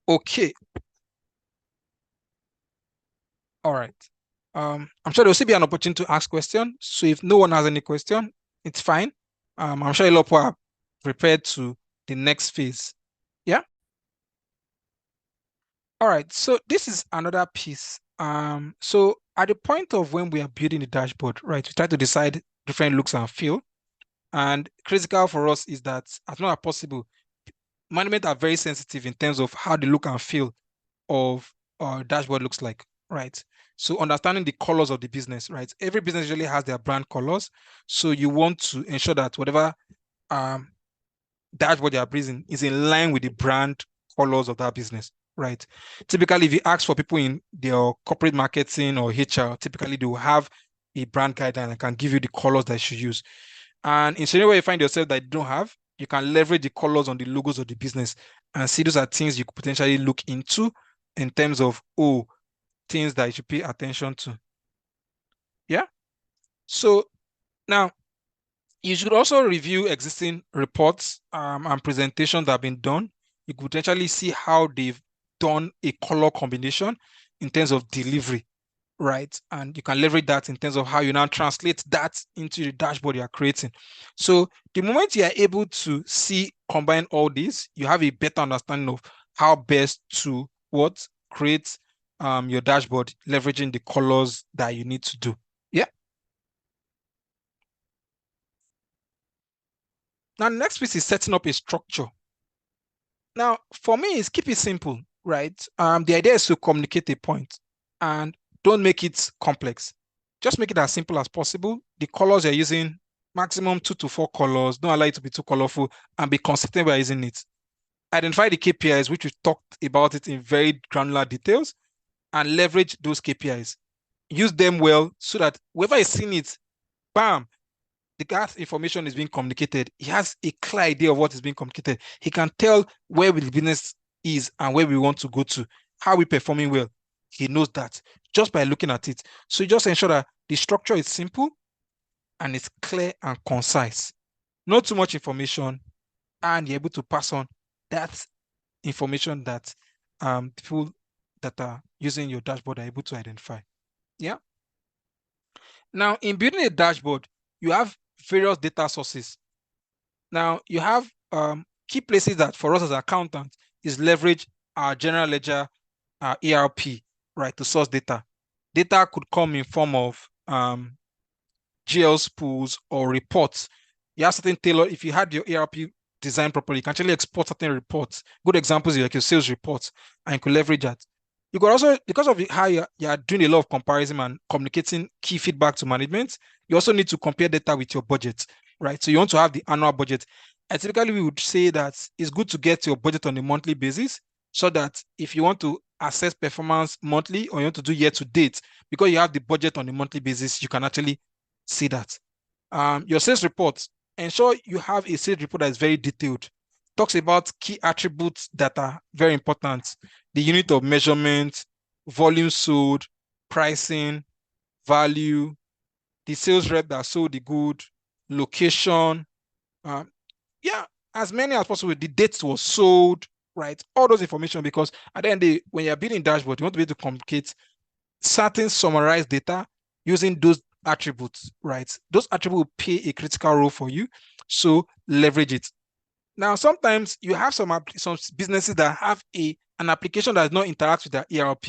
Okay. All right. I'm sure there'll still be an opportunity to ask questions. So if no one has any question, it's fine. I'm sure a lot of people are prepared to the next phase. Yeah. All right. So this is another piece. So at the point of when we are building the dashboard, right, we try to decide different looks and feel. And critical for us is that as much as possible, management are very sensitive in terms of how the look and feel of our dashboard looks like, right? So understanding the colors of the business, right? Every business usually has their brand colors. So you want to ensure that whatever um, dashboard you are building is in line with the brand colors of that business, right? Typically, if you ask for people in their corporate marketing or HR, typically they will have a brand guideline and can give you the colors that you should use. And in scenario where you find yourself that you don't have, you can leverage the colors on the logos of the business and see those are things you could potentially look into in terms of, things that you should pay attention to. Yeah. So now, You should also review existing reports and presentations that have been done. You could potentially see how they've done a color combination in terms of delivery, right? And you can leverage that in terms of how you now translate that into the dashboard you're creating. So the moment you are able to see, combine all these, you have a better understanding of how best to create your dashboard, leveraging the colors that you need to do. Yeah. Now, the next piece is setting up a structure. Now, for me, is keep it simple, right? The idea is to communicate a point and don't make it complex. Just make it as simple as possible. The colors you're using, maximum 2 to 4 colors. Don't allow it to be too colorful and be consistent by using it. Identify the KPIs, which we talked about it in very granular details, and leverage those KPIs. Use them well so that whoever is seeing it, bam, the guy's information is being communicated. He has a clear idea of what is being communicated. He can tell where the business is and where we want to go to, how we're performing well. He knows that just by looking at it. So you just ensure that the structure is simple and it's clear and concise. Not too much information, and you're able to pass on that information that people that are using your dashboard are able to identify. Yeah. Now, in building a dashboard, you have various data sources. Now, you have key places that for us as accountants is leverage our general ledger, our ERP, right, to source data. Data could come in form of GL spools or reports. You have certain tailor, if you had your ERP designed properly, you can actually export certain reports. Good examples like your sales reports, and you could leverage that. You could also, because of how you're doing a lot of comparison and communicating key feedback to management, you also need to compare data with your budget, right? So you want to have the annual budget. And typically, we would say that it's good to get your budget on a monthly basis so that if you want to assess performance monthly or you want to do year to date, because you have the budget on a monthly basis, you can actually see that. Your sales report, ensure you have a sales report that is very detailed. Talks about key attributes that are very important. The unit of measurement, volume sold, pricing, value, the sales rep that sold the good, location, um, yeah, as many as possible. The dates was sold, right? All those information, because at the end of the day, when you're building dashboard, you want to be able to communicate certain summarized data using those attributes, right? Those attributes will play a critical role for you. So leverage it. Now, sometimes you have some businesses that have an application that does not interact with their ERP.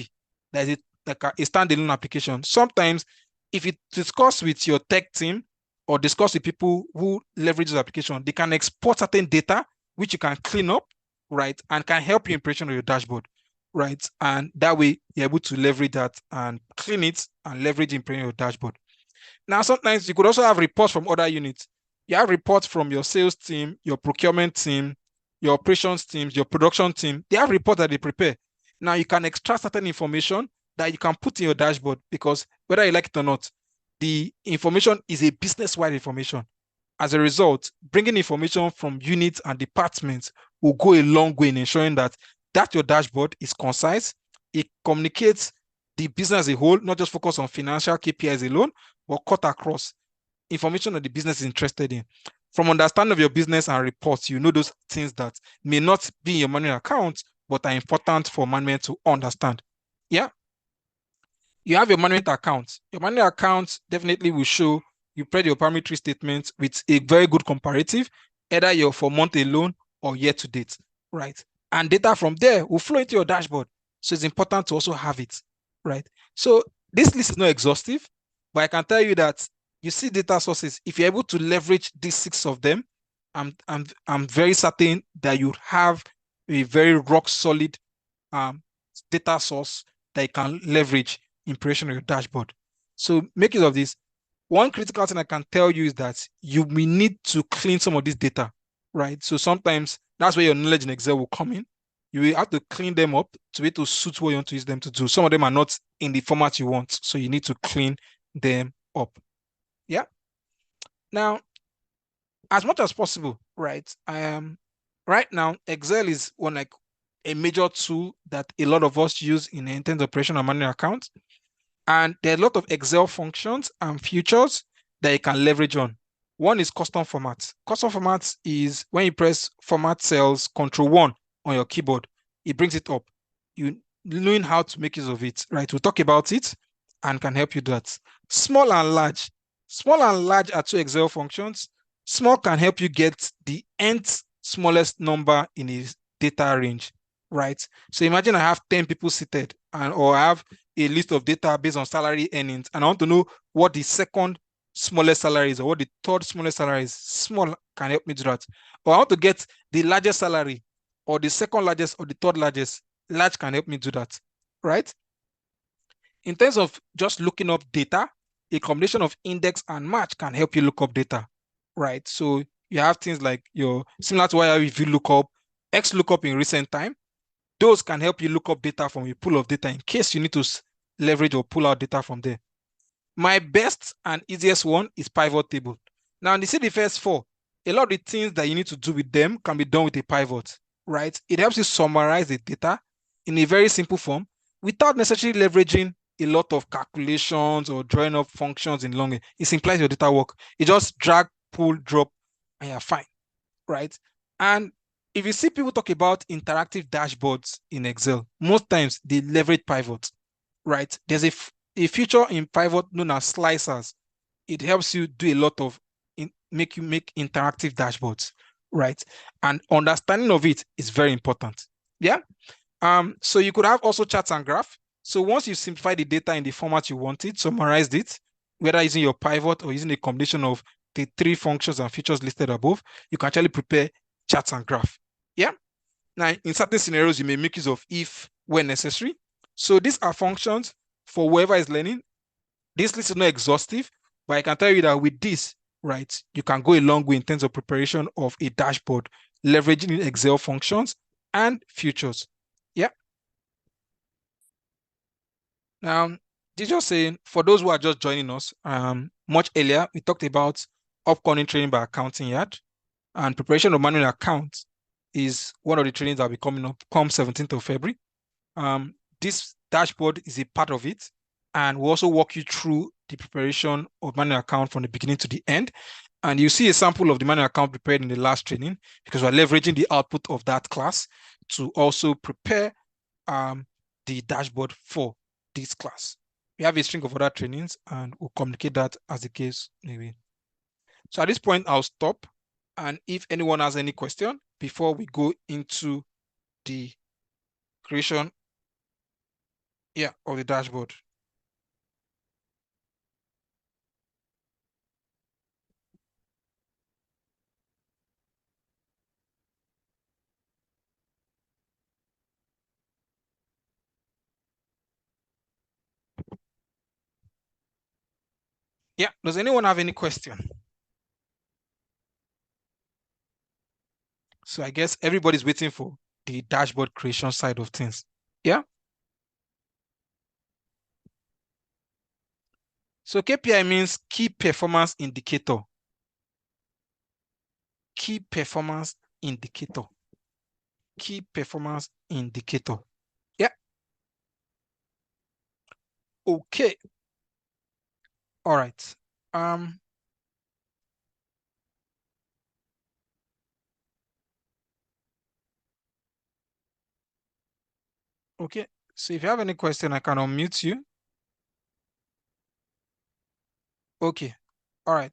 That is like a standalone application. Sometimes, if you discuss with your tech team or discuss with people who leverage this application, they can export certain data which you can clean up, right, and can help you impression on your dashboard, right? And that way, you're able to leverage that and clean it and leverage impression on your dashboard. Now, sometimes you could also have reports from other units. You have reports from your sales team, your procurement team, your operations teams, your production team. They have reports that they prepare. Now, you can extract certain information that you can put in your dashboard, because whether you like it or not, the information is a business-wide information. As a result, bringing information from units and departments will go a long way in ensuring that your dashboard is concise. It communicates the business as a whole, not just focus on financial KPIs alone, but cut across information that the business is interested in. From understanding of your business and reports, you know those things that may not be in your manual account, but are important for management to understand. Yeah. You have your management account. Your management account definitely will show you prepare your parametry statement with a very good comparative, either you're for month alone or year to date, right? And data from there will flow into your dashboard. So it's important to also have it, right? So this list is not exhaustive, but I can tell you that you see data sources. If you're able to leverage these 6 of them, I'm very certain that you have a very rock solid data source that you can leverage in creation of your dashboard. So make use of this. One critical thing I can tell you is that you may need to clean some of this data, right? So sometimes that's where your knowledge in Excel will come in. You will have to clean them up to be able to suit what you want to use them to do. Some of them are not in the format you want, so you need to clean them up. Yeah. Now, as much as possible, right? Right now, Excel is one like a major tool that a lot of us use in terms of operation and manual accounts. And there are a lot of Excel functions and features that you can leverage on. One is custom formats. Custom formats is when you press format cells Control 1 on your keyboard, it brings it up. You knowing how to make use of it, right? We'll talk about it and can help you do that. Small and large. Small and large are two Excel functions. Small can help you get the nth smallest number in a data range, right? So imagine I have 10 people seated or I have a list of data based on salary earnings, and I want to know what the second smallest salary is or what the third smallest salary is. Small can help me do that. Or I want to get the largest salary or the second largest or the third largest. Large can help me do that, right? In terms of just looking up data, a combination of index and match can help you look up data, right? So you have things like your similar to why if you look up X lookup in recent time, those can help you look up data from a pool of data in case you need to leverage or pull out data from there. My best and easiest one is pivot table. Now, you see the first four, a lot of the things that you need to do with them can be done with a pivot, right? It helps you summarize the data in a very simple form without necessarily leveraging a lot of calculations or drawing up functions in long. It simplifies your data work. You just drag, pull, drop, and you're fine, right? And if you see people talk about interactive dashboards in Excel, most times they leverage pivots, right? There's a feature in pivot known as slicers. It helps you do a lot of make interactive dashboards, right? And understanding of it is very important. Yeah. So you could have also charts and graph. So once you simplify the data in the format you want it, summarized it, whether using your pivot or using a combination of the three functions and features listed above, you can actually prepare charts and graph. Yeah. Now, in certain scenarios, you may make use of if when necessary. So these are functions for whoever is learning. This list is not exhaustive, but I can tell you that with this, right, you can go a long way in terms of preparation of a dashboard, leveraging Excel functions and features. Yeah. Now, this just saying, for those who are just joining us, much earlier, we talked about upcoming training by Accounting Yard, and preparation of manual accounts is one of the trainings that will be coming up come 17th of February. This dashboard is a part of it, and we'll also walk you through the preparation of manual account from the beginning to the end. And you see a sample of the manual account prepared in the last training because we're leveraging the output of that class to also prepare the dashboard for this class. We have a string of other trainings and we'll communicate that as the case may be. So at this point, I'll stop. And if anyone has any question before we go into the creation of the dashboard. Yeah, does anyone have any question? So I guess everybody's waiting for the dashboard creation side of things. Yeah. So KPI means key performance indicator. Key performance indicator. Key performance indicator. Yeah. Okay. All right. Okay. So if you have any question, I can unmute you. Okay. All right.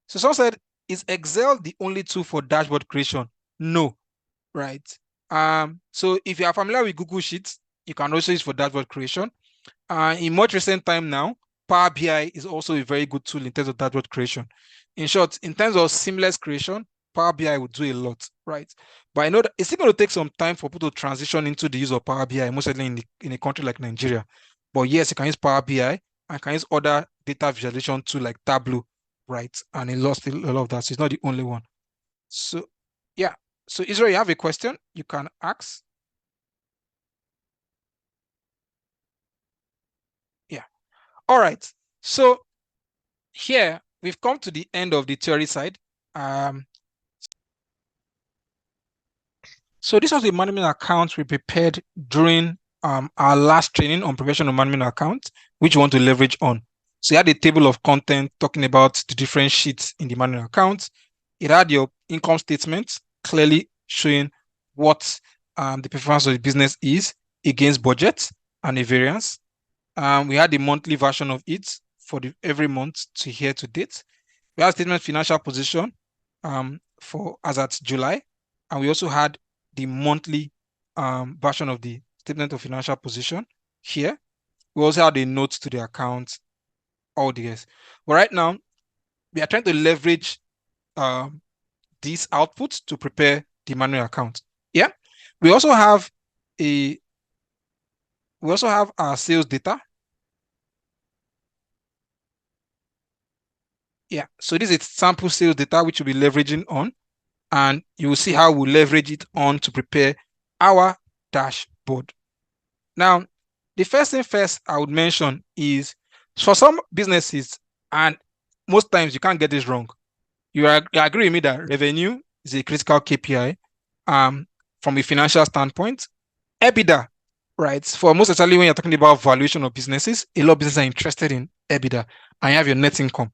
So someone said, is Excel the only tool for dashboard creation? No. Right. So if you are familiar with Google Sheets, you can also use for dashboard creation. In much recent time now, Power BI is also a very good tool in terms of dashboard creation. In short, in terms of seamless creation, Power BI will do a lot, right? But I know that it's still going to take some time for people to transition into the use of Power BI, most certainly in a country like Nigeria. But yes, you can use Power BI and can use other data visualization tools like Tableau, right? And it lost a lot of that. So it's not the only one. So yeah. So Israel, you have a question you can ask. Yeah. All right. So here we've come to the end of the theory side. So this was the management account we prepared during our last training on preparation of management account, which we want to leverage on. So you had a table of content talking about the different sheets in the manual account. It had your income statement clearly showing what the performance of the business is against budget and a variance. We had the monthly version of it for every month to here to date. We had statement financial position for as at July, and we also had the monthly version of the statement of financial position here. We also had a note to the account, all the years. But right now, we are trying to leverage these outputs to prepare the manual account. Yeah. We also have our sales data. Yeah. So this is sample sales data, which we'll be leveraging on, and you will see how we leverage it on to prepare our dashboard. Now, the first thing first I would mention is for some businesses, and most times you can't get this wrong. You agree with me that revenue is a critical KPI from a financial standpoint. EBITDA, right? For most especially when you're talking about valuation of businesses, a lot of businesses are interested in EBITDA, and you have your net income.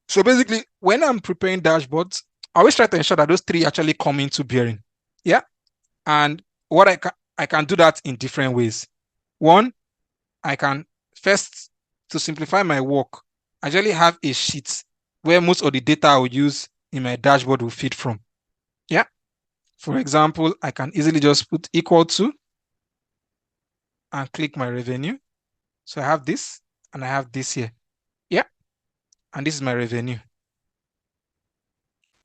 So basically, when I'm preparing dashboards, I always try to ensure that those three actually come into bearing. Yeah. And what I can do that in different ways. One, I can first, to simplify my work, I actually have a sheet where most of the data I will use in my dashboard will feed from. Yeah. For example, I can easily just put equal to and click my revenue. So I have this and I have this here. Yeah. And this is my revenue.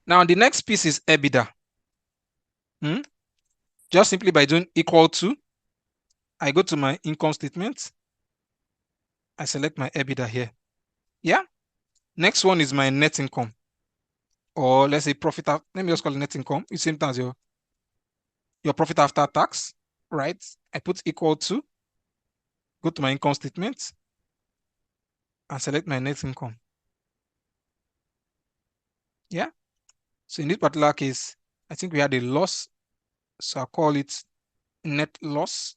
Now the next piece is EBITDA. Just simply by doing equal to, I go to my income statement. I select my EBITDA here. Yeah. Next one is my net income. Or let's say profit. Let me just call it net income. It's same thing as your profit after tax, right? I put equal to, go to my income statement, and select my net income. Yeah. So in this particular case, I think we had a loss. So I'll call it net loss.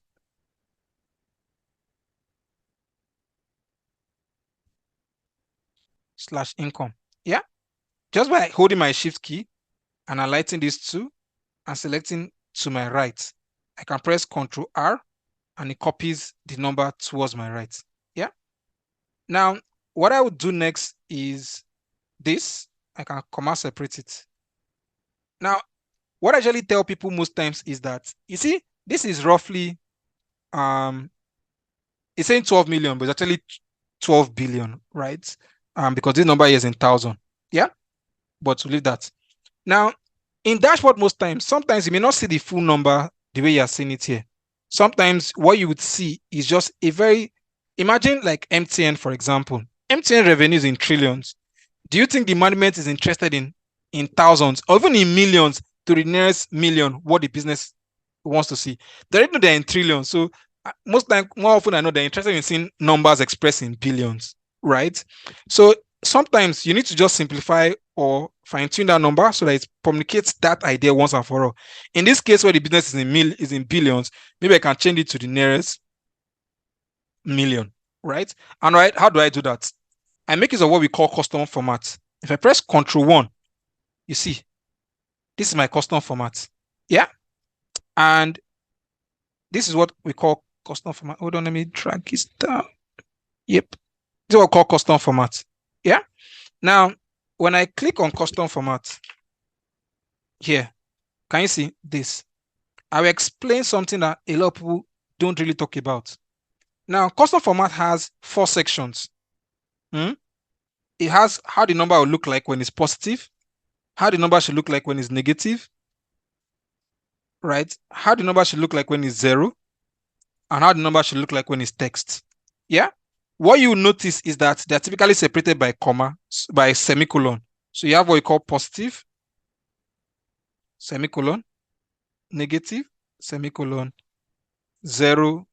Slash income. Yeah. Just by holding my shift key and highlighting these two and selecting to my right, I can press Ctrl R and it copies the number towards my right. Yeah. Now, what I would do next is this. I can comma separate it. Now, what I usually tell people most times is that, you see, this is roughly, it's saying 12 million, but it's actually 12 billion, right? Because this number here is in thousand. Yeah. But we'll leave that. Now, in dashboard, most times, sometimes you may not see the full number the way you are seeing it here. Sometimes what you would see is just a very, imagine like MTN, for example. MTN revenues in trillions. Do you think the management is interested in thousands or even in millions to the nearest million what the business wants to see? They already know they're in trillions. So most time, more often I know they're interested in seeing numbers expressed in billions, right? So sometimes you need to just simplify or fine-tune that number so that it communicates that idea once and for all. In this case, where the business is in billions, maybe I can change it to the nearest million, right? And right, how do I do that? I make use of what we call custom format. If I press Ctrl 1, you see, this is my custom format. Yeah. And this is what we call custom format. Hold on, let me drag this down. Yep. This is what we call custom format. Yeah. Now, when I click on custom format here, can you see this? I will explain something that a lot of people don't really talk about. Now, custom format has 4 sections. It has how the number will look like when it's positive, how the number should look like when it's negative, right? How the number should look like when it's 0, and how the number should look like when it's text. Yeah. What you will notice is that they're typically separated by comma, by semicolon. So you have what you call positive, semicolon, negative, semicolon, 0,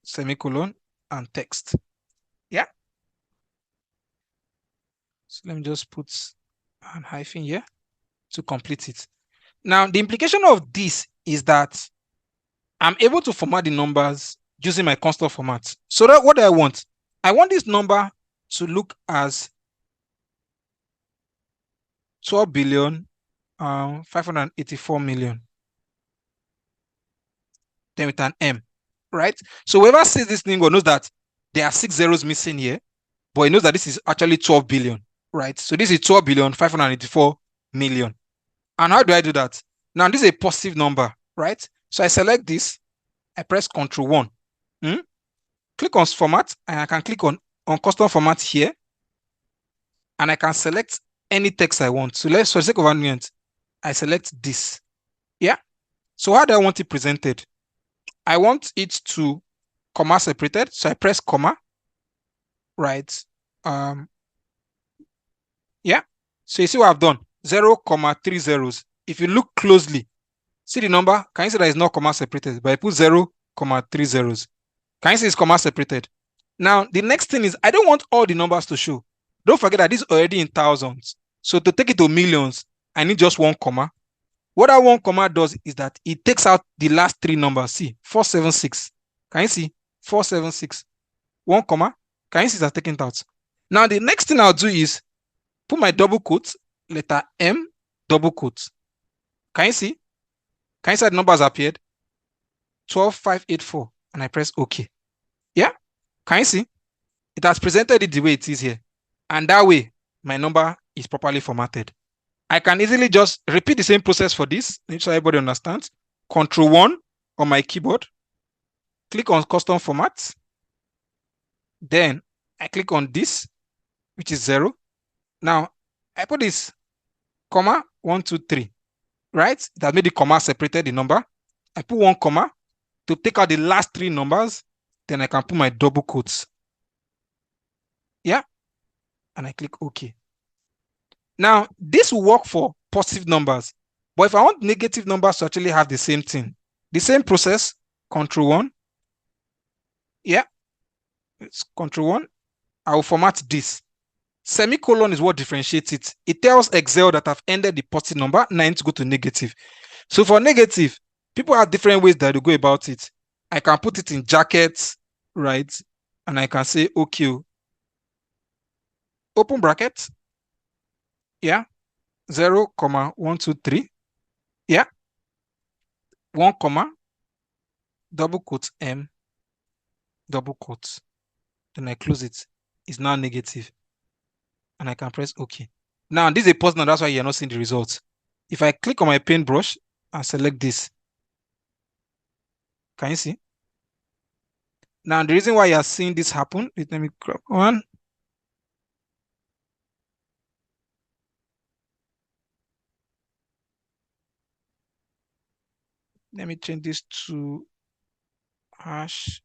semicolon, and text. Yeah. So let me just put an hyphen here to complete it. Now, the implication of this is that I'm able to format the numbers using my constant format. So that what I want this number to look as 12 billion 584 million. Then with an M, right? So whoever sees this thing knows that there are 6 zeros missing here, but he knows that this is actually 12 billion, right? So this is 12 billion 584 million. And how do I do that? Now this is a positive number, right? So I select this, I press Ctrl 1. Click on format, and I can click on custom format here, and I can select any text I want. So for the sake of argument, I select this. Yeah. So how do I want it presented? I want it to comma separated. So I press comma, right? Yeah. So you see what I've done? 0, 3 zeros. If you look closely, see the number? Can you see that it's not comma separated? But I put 0, 3 zeros. Can you see it's comma separated? Now, the next thing is I don't want all the numbers to show. Don't forget that this is already in thousands. So to take it to millions, I need just 1 comma. What that 1 comma does is that it takes out the last 3 numbers. See, 476. Can you see? 476. 1 comma. Can you see that's taken it out? Now, the next thing I'll do is put my double quote, letter M, double quote. Can you see? Can you see the numbers appeared? 12584. And I press OK. Yeah? Can you see? It has presented it the way it is here. And that way, my number is properly formatted. I can easily just repeat the same process for this, so everybody understands. Ctrl 1 on my keyboard. Click on custom format. Then I click on this, which is 0. Now, I put this, comma, 1, 2, 3. Right? That made the comma separated the number. I put 1 comma to take out the last 3 numbers. Then I can put my double quotes. Yeah? And I click OK. Now, this will work for positive numbers. But if I want negative numbers to actually have the same thing, the same process, Ctrl 1. Yeah, it's Ctrl 1. I will format this. Semicolon is what differentiates it. It tells Excel that I've ended the positive number, now I need to go to negative. So for negative, people have different ways that they go about it. I can put it in jackets, right? And I can say, okay, open bracket. Yeah, 0, 1, 2, 3. Yeah, 1 comma, double quote M, double quotes. Then I close it. It's now negative. And I can press OK. Now, this is a positive, that's why you're not seeing the results. If I click on my paintbrush and select this, can you see? Now, the reason why you're seeing this happen, let me grab one. Let me change this to hash.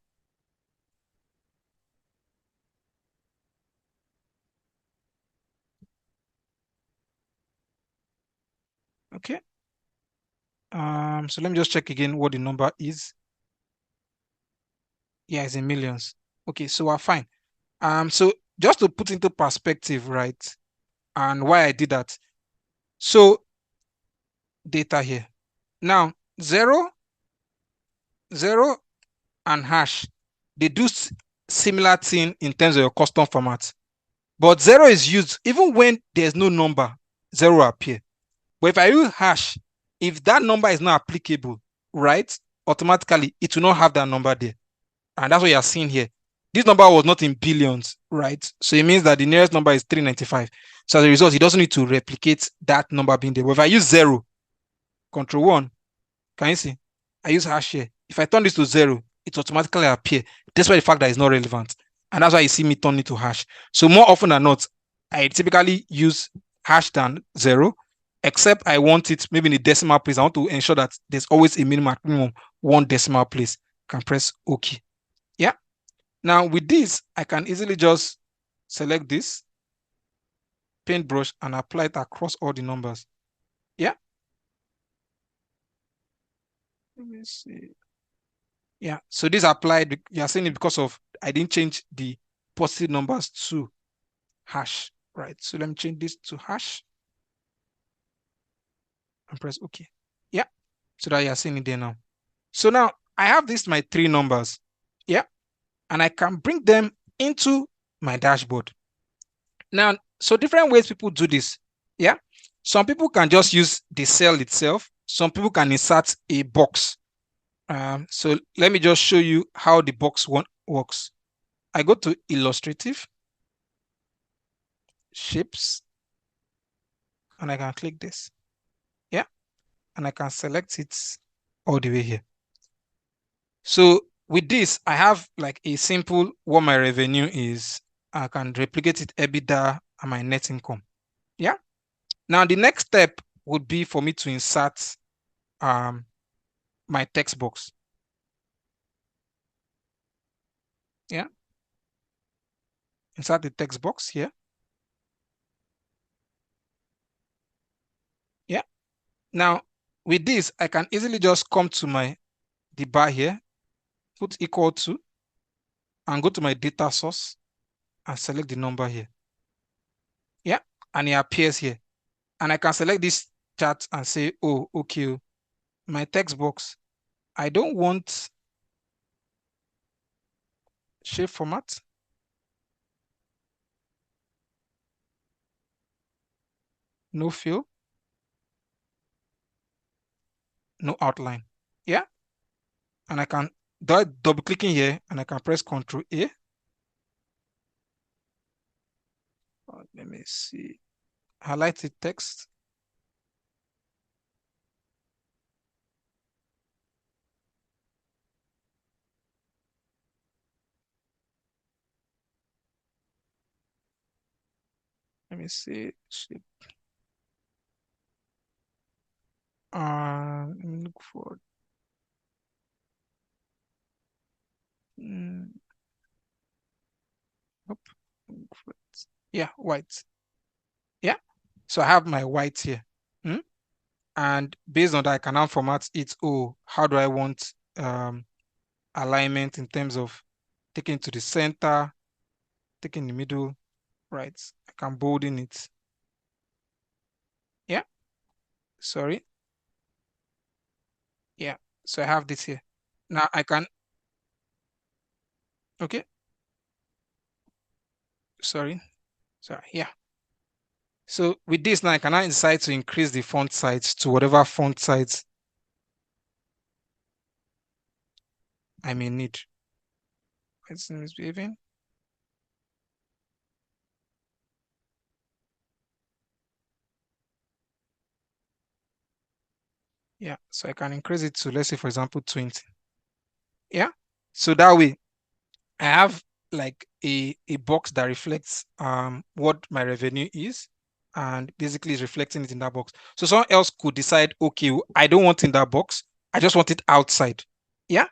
Okay. So let me just check again what the number is. Yeah, it's in millions. Okay, so we're fine. So just to put into perspective, right, and why I did that. So data here. Now, 0, 0, and hash, they do similar thing in terms of your custom format. But 0 is used even when there's no number, 0 will appear. But if I use hash, if that number is not applicable, right, automatically it will not have that number there. And that's what you're seeing here. This number was not in billions, right? So it means that the nearest number is 395. So as a result, it doesn't need to replicate that number being there. But if I use 0, Ctrl 1, can you see? I use hash here. If I turn this to 0, it automatically appear, despite the fact that it's not relevant. And that's why you see me turn it to hash. So more often than not, I typically use hash than 0, except I want it maybe in the decimal place. I want to ensure that there's always a minimum 1 decimal place. Can press OK. Yeah. Now with this, I can easily just select this paintbrush and apply it across all the numbers. Yeah. Let me see. Yeah, so this applied, you're saying it because of I didn't change the positive numbers to hash, right? So let me change this to hash and press OK. Yeah, so that you're seeing it there now. So now I have this, my 3 numbers. Yeah, and I can bring them into my dashboard. Now, so different ways people do this. Yeah. Some people can just use the cell itself. Some people can insert a box. So let me just show you how the box one works. I go to illustrative, shapes, and I can click this. Yeah. And I can select it all the way here. So with this, I have like a simple what my revenue is. I can replicate it EBITDA and my net income. Yeah. Now the next step would be for me to insert my text box. Yeah. Insert the text box here. Yeah. Now with this, I can easily just come to the bar here, put equal to, and go to my data source and select the number here. Yeah. And it appears here. And I can select this chart and say, oh, okay, my text box, I don't want shape format. No fill, no outline. Yeah. And I can double clicking here and I can press Ctrl A. Let me see. Highlight the text. Let me see. Shape. Let me look for mm, look for it. Yeah, white. Yeah. So I have my white here. Mm? And based on that, I can now format it. Oh, how do I want alignment in terms of taking to the center, taking the middle, right? I can bold in it. Yeah. Sorry. Yeah. So I have this here. Now I can, okay. Sorry. Sorry. Yeah. So with this now, I can now decide to increase the font size to whatever font size I may need. It's misbehaving. Yeah. So I can increase it to, let's say, for example, 20. Yeah. So that way I have like a box that reflects what my revenue is and basically is reflecting it in that box. So someone else could decide, okay, I don't want in that box. I just want it outside. Yeah.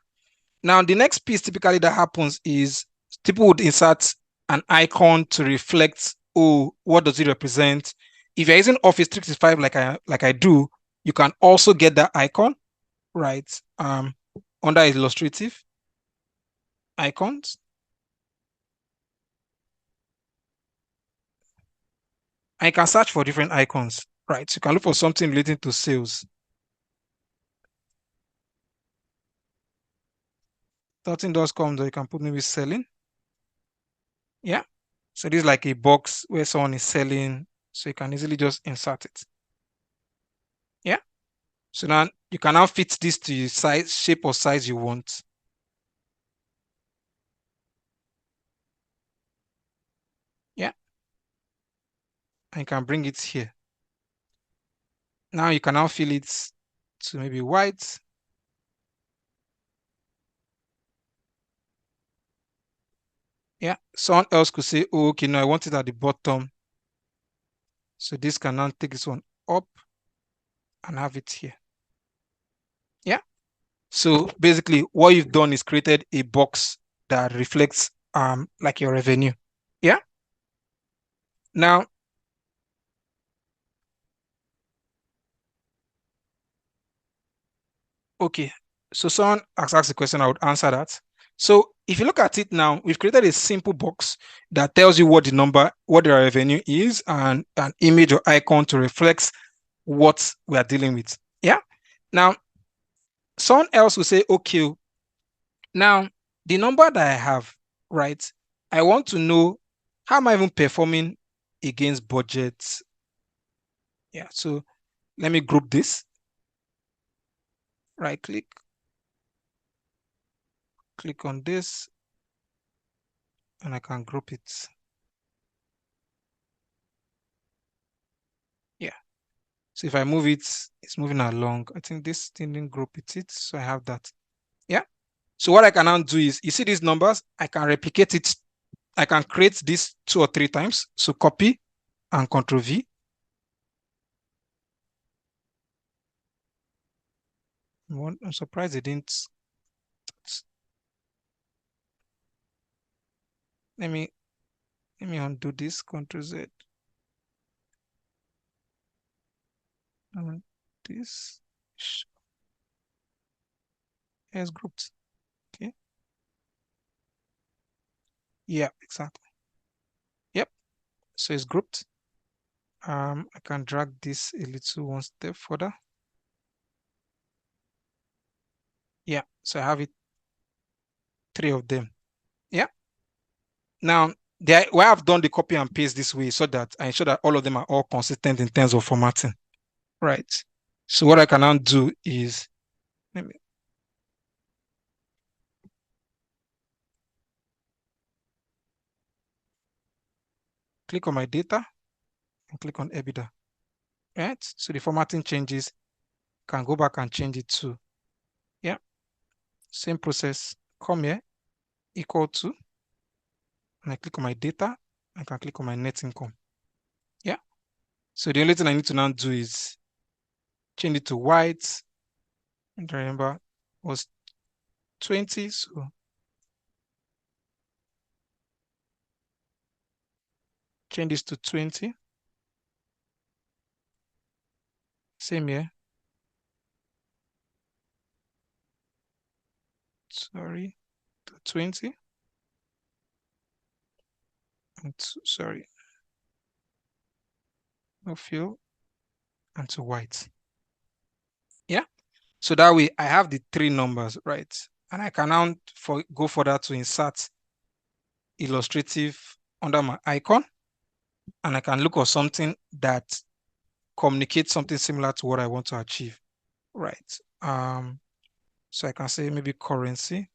Now the next piece typically that happens is people would insert an icon to reflect, oh, what does it represent? If you're using Office 365 like I do, you can also get that icon, right? Under illustrative icons. I can search for different icons, right? So you can look for something relating to sales. Starting does come, though, you can put maybe selling. Yeah. So this is like a box where someone is selling. So you can easily just insert it. Yeah. So now you can now fit this to your size, shape or size you want. Yeah. And you can bring it here. Now you can now fill it to maybe white. Yeah. Someone else could say, oh, okay, no, I want it at the bottom. So this can now take this one up and have it here. Yeah. So basically what you've done is created a box that reflects like your revenue. Yeah. Now, okay. So someone has asked a question, I would answer that. So if you look at it now, we've created a simple box that tells you what the revenue is and an image or icon to reflect what we are dealing with. Yeah. Now, someone else will say, okay, now the number that I have, right? I want to know how am I even performing against budget. Yeah, so let me group this. Right click, click on this, and I can group it. Yeah. So if I move it, it's moving along. I think this thing didn't group it, so I have that. Yeah. So what I can now do is, you see these numbers, I can replicate it. I can create this 2 or 3 times. So copy and Control V. I'm surprised it didn't. Let me undo this. Control Z. And this is grouped. Okay. Yeah, exactly. Yep. So it's grouped. I can drag this a little one step further. Yeah. So I have it 3 of them. Yeah. Now, why I've done the copy and paste this way so that I ensure that all of them are all consistent in terms of formatting. Right. So what I can now do is, let me click on my data and click on EBITDA. Right. So the formatting changes. Can go back and change it too. Yeah. Same process. Come here, equal to, and I click on my data. I can click on my net income. Yeah. So the only thing I need to now do is change it to white. And remember, was 20. So change this to 20. Same here. Sorry, to 20. And sorry, no fill, and to white. Yeah. So that way I have the 3 numbers, right? And I can now go further to insert illustrative under my icon. And I can look for something that communicates something similar to what I want to achieve. Right. So I can say maybe currency.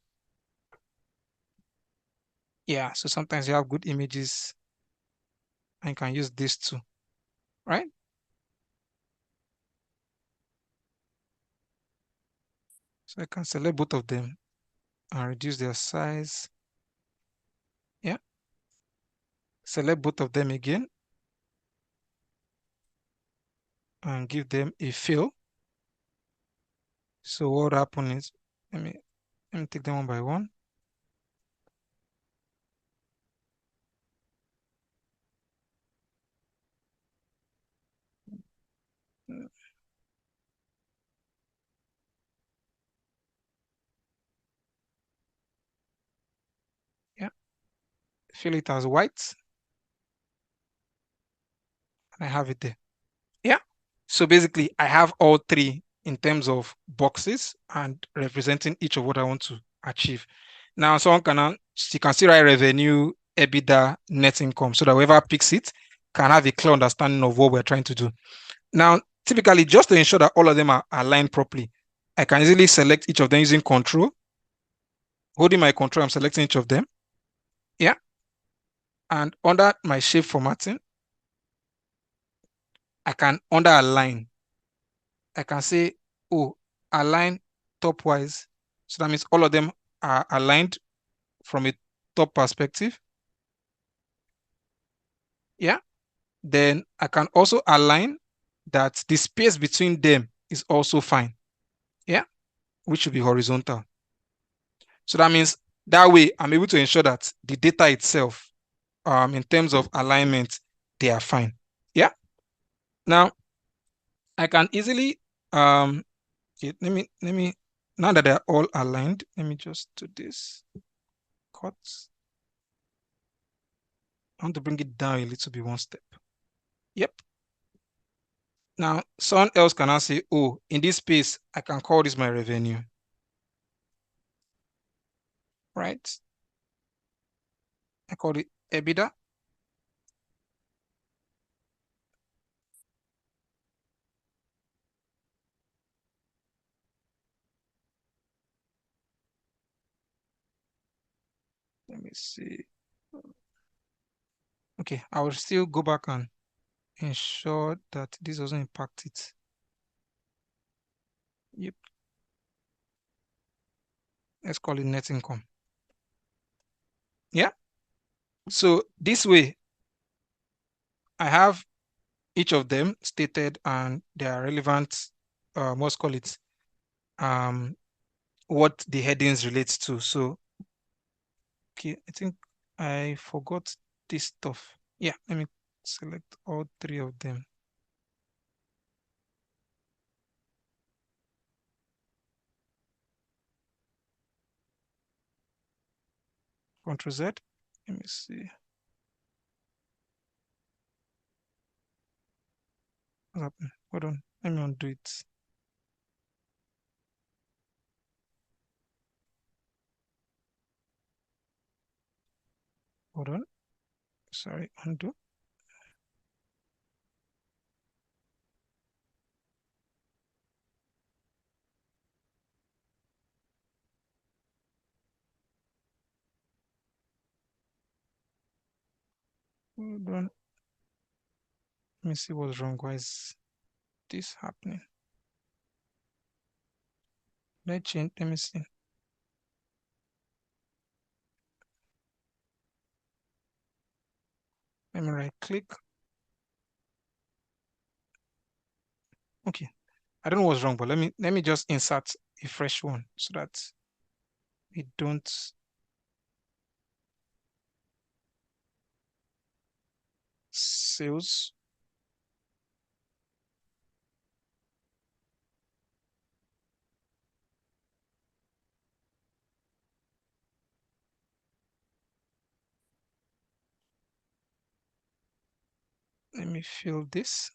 Yeah. So sometimes you have good images and you can use this too. Right. So I can select both of them and reduce their size. Yeah. Select both of them again and give them a fill. So what happened is, let me take them one by one. Yeah. Fill it as white. And I have it there. Yeah. So basically, I have all 3 in terms of boxes and representing each of what I want to achieve. Now, someone you can see write revenue, EBITDA, net income, so that whoever picks it can have a clear understanding of what we're trying to do. Now, typically, just to ensure that all of them are aligned properly, I can easily select each of them using control. Holding my control, I'm selecting each of them. Yeah. And under my shape formatting, I can under align. I can say, oh, align top-wise. So that means all of them are aligned from a top perspective. Yeah. Then I can also align that the space between them is also fine. Yeah. Which should be horizontal. So that means that way I'm able to ensure that the data itself, in terms of alignment, they are fine. Yeah. Now I can easily, okay, let me, now that they're all aligned, let me just do this. Cut. I want to bring it down a little bit one step. Yep. Now, someone else can now say, oh, in this space, I can call this my revenue. Right? I call it EBITDA. me see. Okay, I will still go back and ensure that this doesn't impact it. Yep. Let's call it net income. Yeah. So this way, I have each of them stated and they are relevant, let's call it what the headings relate to. So, okay, I think I forgot this stuff. Yeah, let me select all three of them. Ctrl Z. Let me see. What happened? Hold on. Let me undo it. Hold on. Sorry, undo. Hold on. Let me see what's wrong. Why is this happening? Let's change. Let me see. Let me right click. Okay. I don't know what's wrong, but let me just insert a fresh one so that we don't sales. Let me fill this.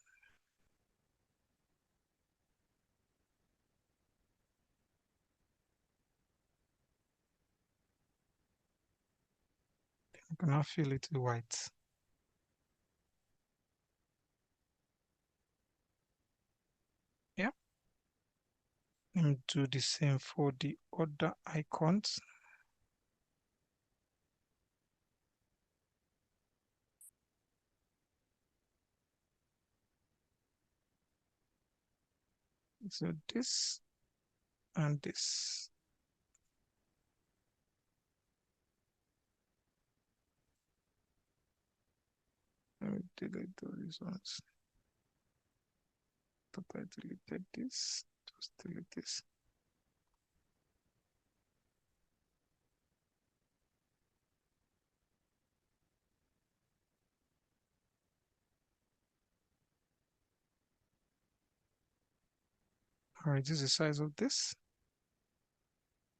I can now fill it with white. Yeah. Let me do the same for the other icons. So this and this. Let me delete those ones. Thought I deleted this. Just delete this. All right, this is the size of this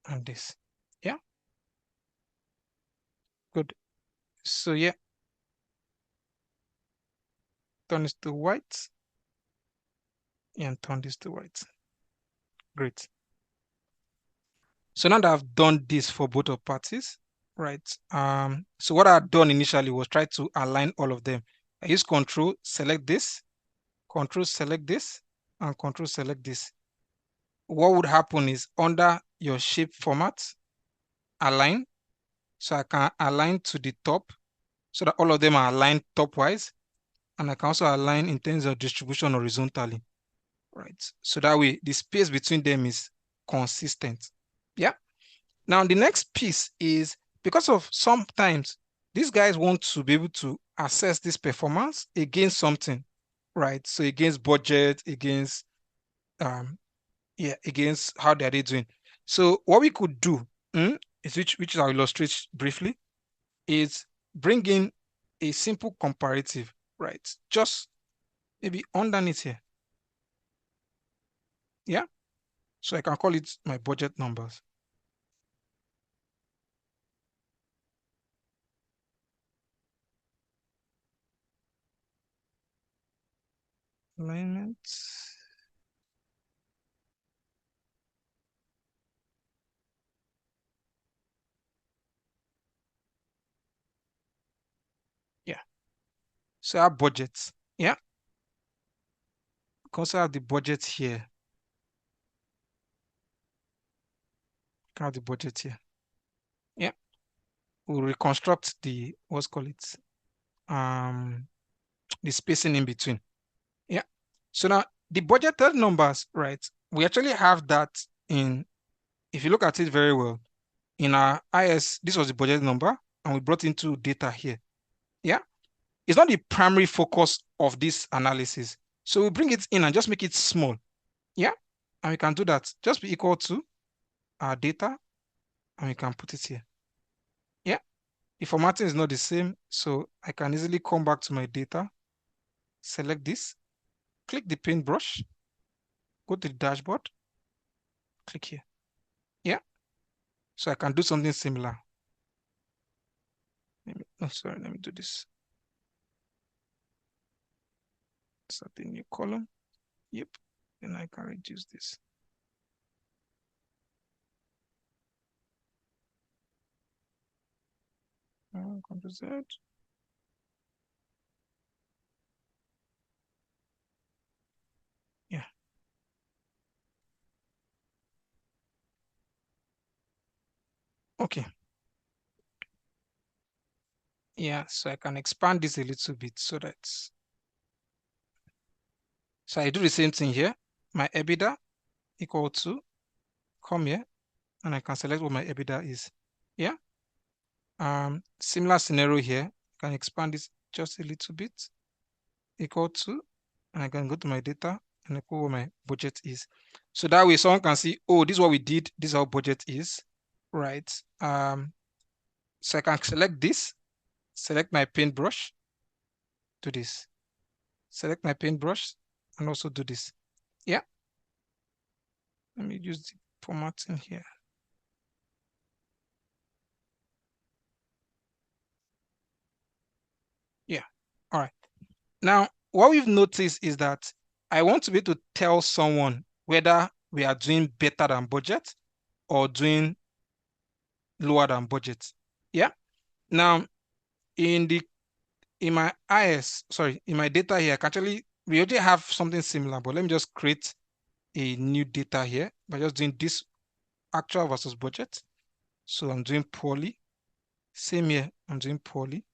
and this. Yeah, good. So yeah, turn this to white and turn this to white. Great. So now that I've done this for both of parties, right? So what I've done initially was try to align all of them. I use Control, select this, Control, select this, and Control, select this. What would happen is under your shape format, align. So I can align to the top so that all of them are aligned top-wise. And I can also align in terms of distribution horizontally, right? So that way the space between them is consistent. Yeah. Now the next piece is because of sometimes these guys want to be able to assess this performance against something, right? So against budget, against against how they are they doing. So what we could do, is which I'll illustrate briefly, is bring in a simple comparative, right? Just maybe underneath here. Yeah. So I can call it my budget numbers. Alignment. Yeah. So our budgets. Yeah. Also have the budget here. Can have the budget here. Yeah. we'll reconstruct the, what's called it, the spacing in between. Yeah. So now the budgeted numbers, right? We actually have that in, if you look at it very well, in our IS, this was the budget number, and we brought into data here. Yeah. It's not the primary focus of this analysis. So we bring it in and just make it small. Yeah. And we can do that. Just be equal to our data, and we can put it here. Yeah. The formatting is not the same, so I can easily come back to my data, select this, click the paintbrush, go to the dashboard, click here. Yeah. So I can do something similar. Let me do this. Start a new column. Yep. Then I can reduce this. Control Z. Yeah. Okay. Yeah, so I can expand this a little bit so that, so I do the same thing here. My EBITDA equal to, come here, and I can select what my EBITDA is. Yeah. Similar scenario here. I can expand this just a little bit, equal to, and I can go to my data and I put what my budget is. So that way someone can see, oh, this is what we did, this is how budget is, right? So I can select this, select my paintbrush, do this, select my paintbrush, and also do this. Yeah. Let me use the formatting here. Yeah. All right. Now, what we've noticed is that I want to be able to tell someone whether we are doing better than budget or doing lower than budget. Yeah. Now, in the in my in my data here, actually, we already have something similar, but let me just create a new data here by just doing this actual versus budget. So I'm doing poorly. Same here, I'm doing poorly.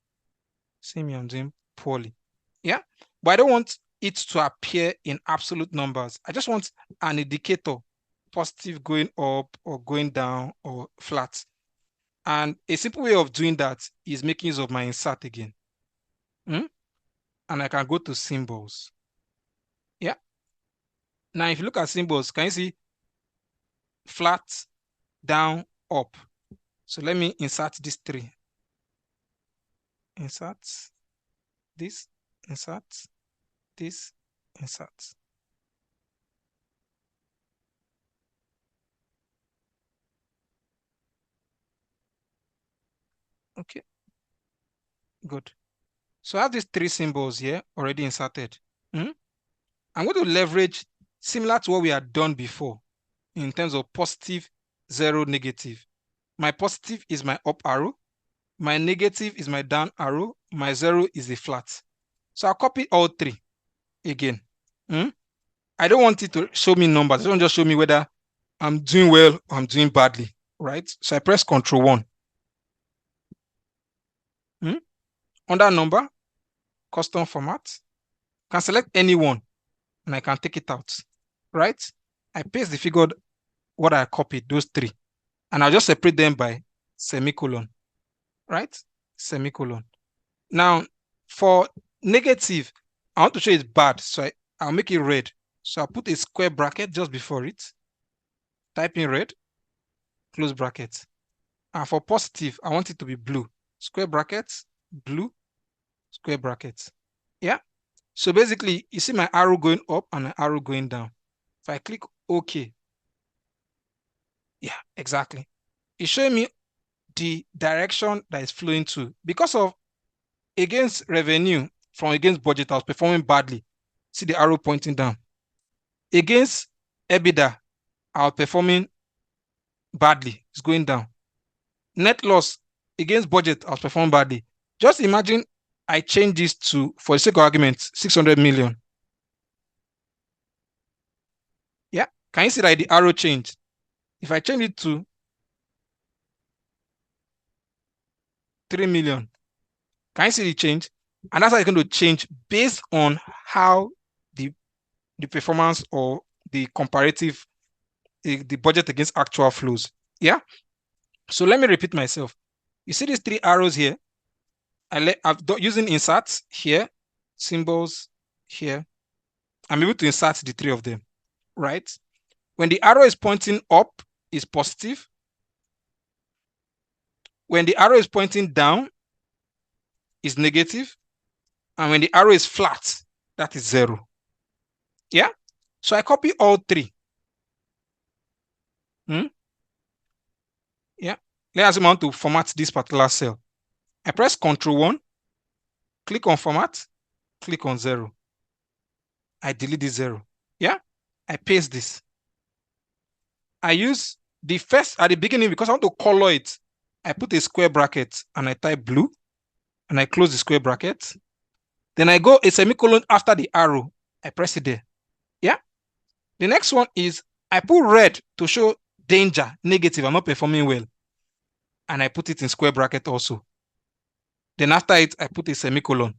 Same here, I'm doing poorly. Yeah, but I don't want it to appear in absolute numbers. I just want an indicator, positive going up or going down or flat. And a simple way of doing that is making use of my insert again. And I can go to symbols. Yeah. Now, if you look at symbols, can you see flat, down, up? So let me insert these three. Insert this, insert this, insert. Okay, good. So I have these three symbols here already inserted. I'm going to leverage similar to what we had done before in terms of positive, zero, negative. My positive is my up arrow. My negative is my down arrow. My zero is the flat. So I'll copy all three again. I don't want it to show me numbers. I don't just show me whether I'm doing well or I'm doing badly, right? So I press Control 1. Under number, custom format, can select any one and I can take it out, right? I paste the figure what I copied, those three, and I'll just separate them by semicolon, right? Semicolon. Now, for negative, I want to show it's bad, so I'll make it red. So I'll put a square bracket just before it, type in red, close bracket. And for positive, I want it to be blue. Square brackets, blue, square brackets. Yeah. So basically, you see my arrow going up and my arrow going down. If I click OK, yeah, exactly. It's showing me the direction that is flowing to. Because of against revenue from against budget, I was performing badly. See the arrow pointing down. Against EBITDA, I was performing badly. It's going down. Net loss against budget, I was performing badly. Just imagine I change this to, for the sake of argument, 600 million. Yeah. Can you see that the arrow changed? If I change it to 3 million. Can you see the change? And that's how it's going to change based on how the performance or the comparative, the budget against actual flows. Yeah. So let me repeat myself. You see these 3 arrows here? Using inserts here, symbols here. I'm able to insert the 3 of them, right? When the arrow is pointing up, is positive. When the arrow is pointing down, is negative. And when the arrow is flat, that is 0. Yeah. So I copy all 3. Yeah. Let's assume I want to format this particular cell. I press Ctrl+1, click on format, click on 0. I delete this 0. Yeah. I paste this. I use the first at the beginning because I want to color it. I put a square bracket and I type blue and I close the square bracket. Then I go a semicolon after the arrow. I press it there. Yeah. The next one is I put red to show danger, negative, I'm not performing well. And I put it in square bracket also. Then after it, I put a semicolon.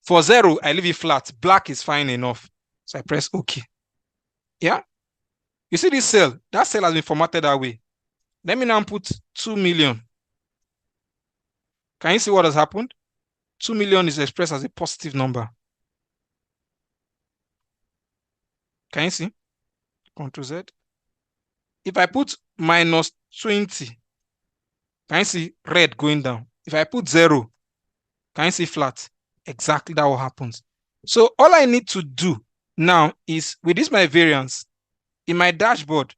For 0, I leave it flat. Black is fine enough. So I press OK. Yeah. You see this cell? That cell has been formatted that way. Let me now put 2 million. Can you see what has happened? 2 million is expressed as a positive number. Can you see? Ctrl Z. If I put -20, can you see red going down? If I put 0, can you see flat? Exactly that what happens. So all I need to do now is, with this my variance, in my dashboard,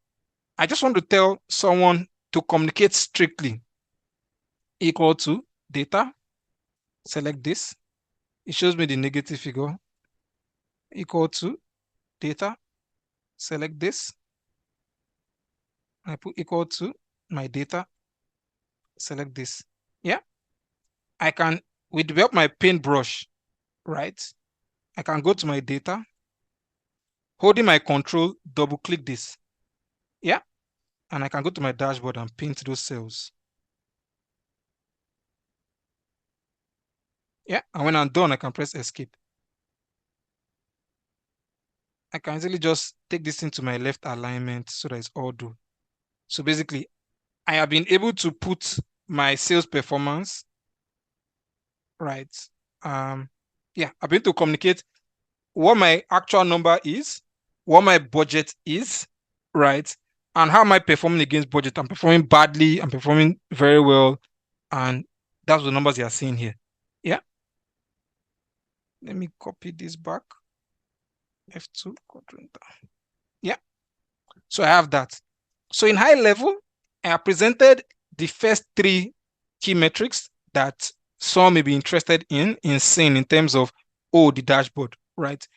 I just want to tell someone to communicate strictly. Equal to data, select this. It shows me the negative figure. Equal to data, select this. I put equal to my data, select this. Yeah. I can, with the help of my paintbrush, right? I can go to my data, holding my control, double click this. Yeah. And I can go to my dashboard and paint those cells. Yeah. And when I'm done, I can press escape. I can easily just take this into my left alignment so that it's all due. So basically, I have been able to put my sales performance, right? Yeah, I've been able to communicate what my actual number is, what my budget is, right? And how am I performing against budget? I'm performing badly, I'm performing very well, and that's the numbers you are seeing here. Yeah. Let me copy this back. F2, Control Enter. Yeah. So I have that. So in high level, I have presented the first 3 key metrics that some may be interested in seeing in terms of, the dashboard, right?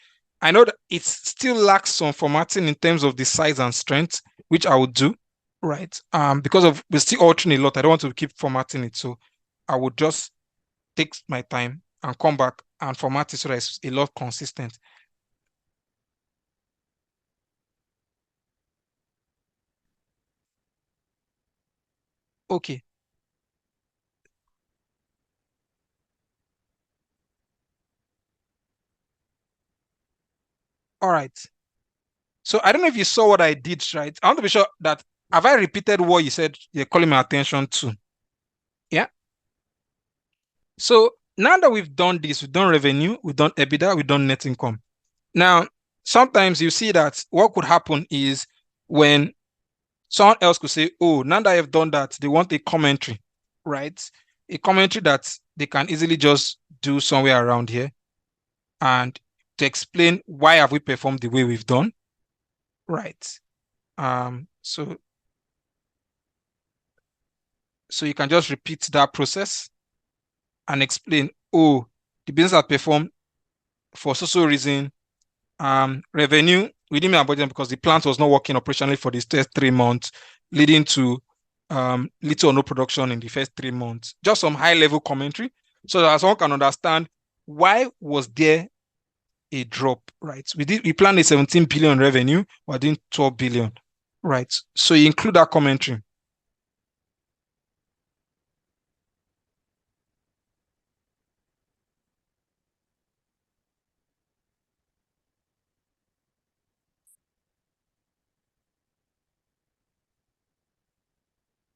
I know that it still lacks some formatting in terms of the size and strength, which I will do, right? Because we're still altering a lot. I don't want to keep formatting it. So I would just take my time and come back and format it so that it's a lot consistent. Okay. All right. So I don't know if you saw what I did, right? I want to be sure that, have I repeated what you said you're calling my attention to? Yeah. So now that we've done this, we've done revenue, we've done EBITDA, we've done net income. Now, sometimes you see that what could happen is when someone else could say, oh, now that I've done that, they want a commentary, right? A commentary that they can easily just do somewhere around here and to explain why have we performed the way we've done, right? So you can just repeat that process and explain, oh, the business has performed for so reason. Revenue, we didn't meet our budget because the plant was not working operationally for the first 3 months, leading to little or no production in the first 3 months. Just some high level commentary so that someone can understand why was there a drop, right? We planned a 17 billion revenue, we're doing 12 billion, right? So you include that commentary.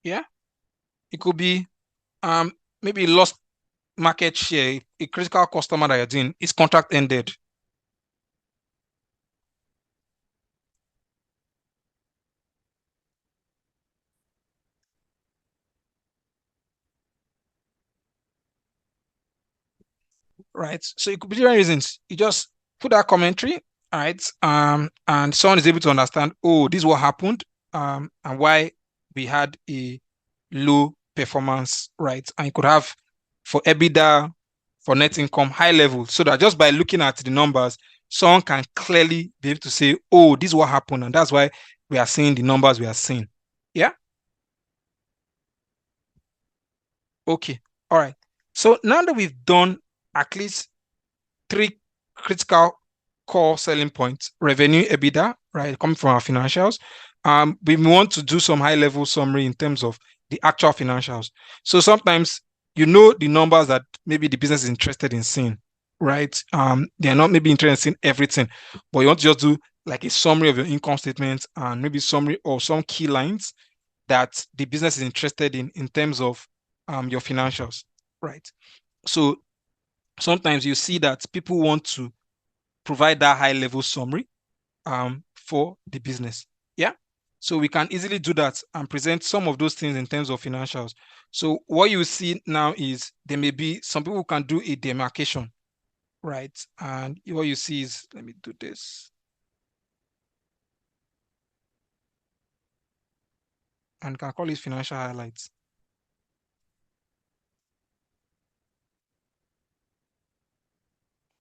Yeah, it could be maybe lost market share, a critical customer that you're doing, its contract ended. Right. So it could be different reasons. You just put that commentary, right? And someone is able to understand, oh, this is what happened, and why we had a low performance, right? And you could have for EBITDA, for net income, high level, so that just by looking at the numbers, someone can clearly be able to say, oh, this is what happened, and that's why we are seeing the numbers we are seeing. Yeah. Okay. All right. So now that we've done at least three critical core selling points: revenue, EBITDA, right, coming from our financials. We want to do some high level summary in terms of the actual financials. So sometimes you know the numbers that maybe the business is interested in seeing, right? They are not maybe interested in seeing everything, but you want to just do like a summary of your income statement and maybe summary of some key lines that the business is interested in terms of your financials, right? So sometimes you see that people want to provide that high level summary for the business. Yeah. So we can easily do that and present some of those things in terms of financials. So what you see now is there may be some people who can do a demarcation, right? And what you see is, let me do this and can call it financial highlights.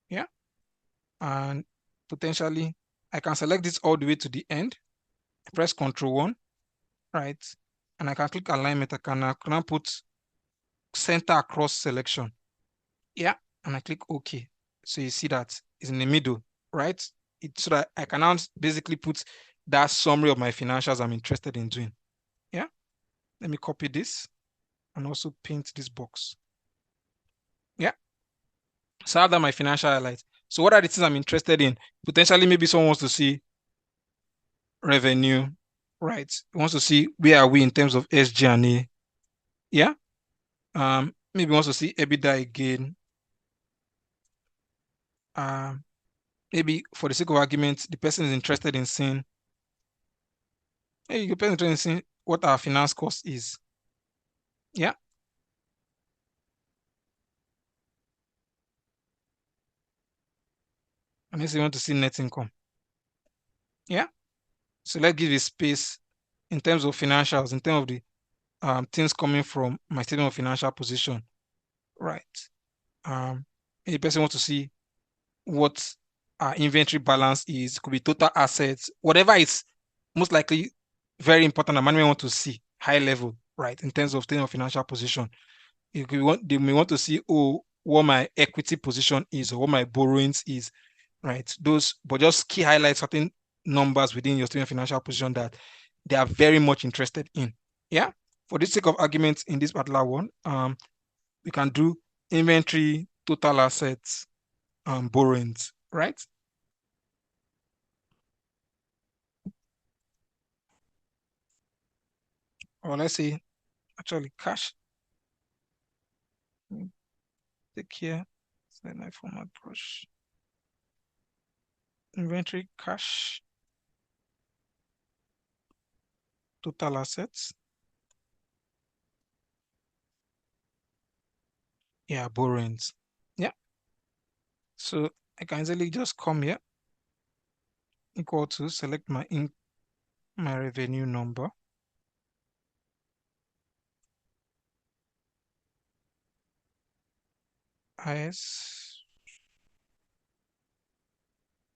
Yeah. And potentially I can select this all the way to the end, press Ctrl 1, right? And I can click alignment. I can now put center across selection. Yeah, and I click OK. So you see that it's in the middle, right? It's so that I can now basically put that summary of my financials I'm interested in doing. Yeah, let me copy this and also paint this box. Yeah, so I have that my financial highlights. So what are the things I'm interested in? Potentially, maybe someone wants to see revenue, right? Wants to see where are we in terms of SG&A. Yeah, maybe wants to see EBITDA again. Um, maybe for the sake of argument, the person is interested in seeing, hey, the person is interested in seeing what our finance cost is. Yeah, and let's say you want to see net income. Yeah, so let's give a space in terms of financials, in terms of the things coming from my statement of financial position. Right. Um, a person wants to see what our inventory balance is, could be total assets, whatever is most likely very important that management want to see high level, right, in terms of statement of financial position. They may want to see, oh, what my equity position is or what my borrowings is, right? Those, but just key highlight certain numbers within your statement of financial position that they are very much interested in. Yeah. For the sake of argument in this particular one, we can do inventory, total assets, borrowings, right? Or let's say actually cash. Take here. Select my format brush. Inventory, cash, total assets. Yeah, borrowings. Yeah. So I can easily just come here, equal to select my revenue number. IS.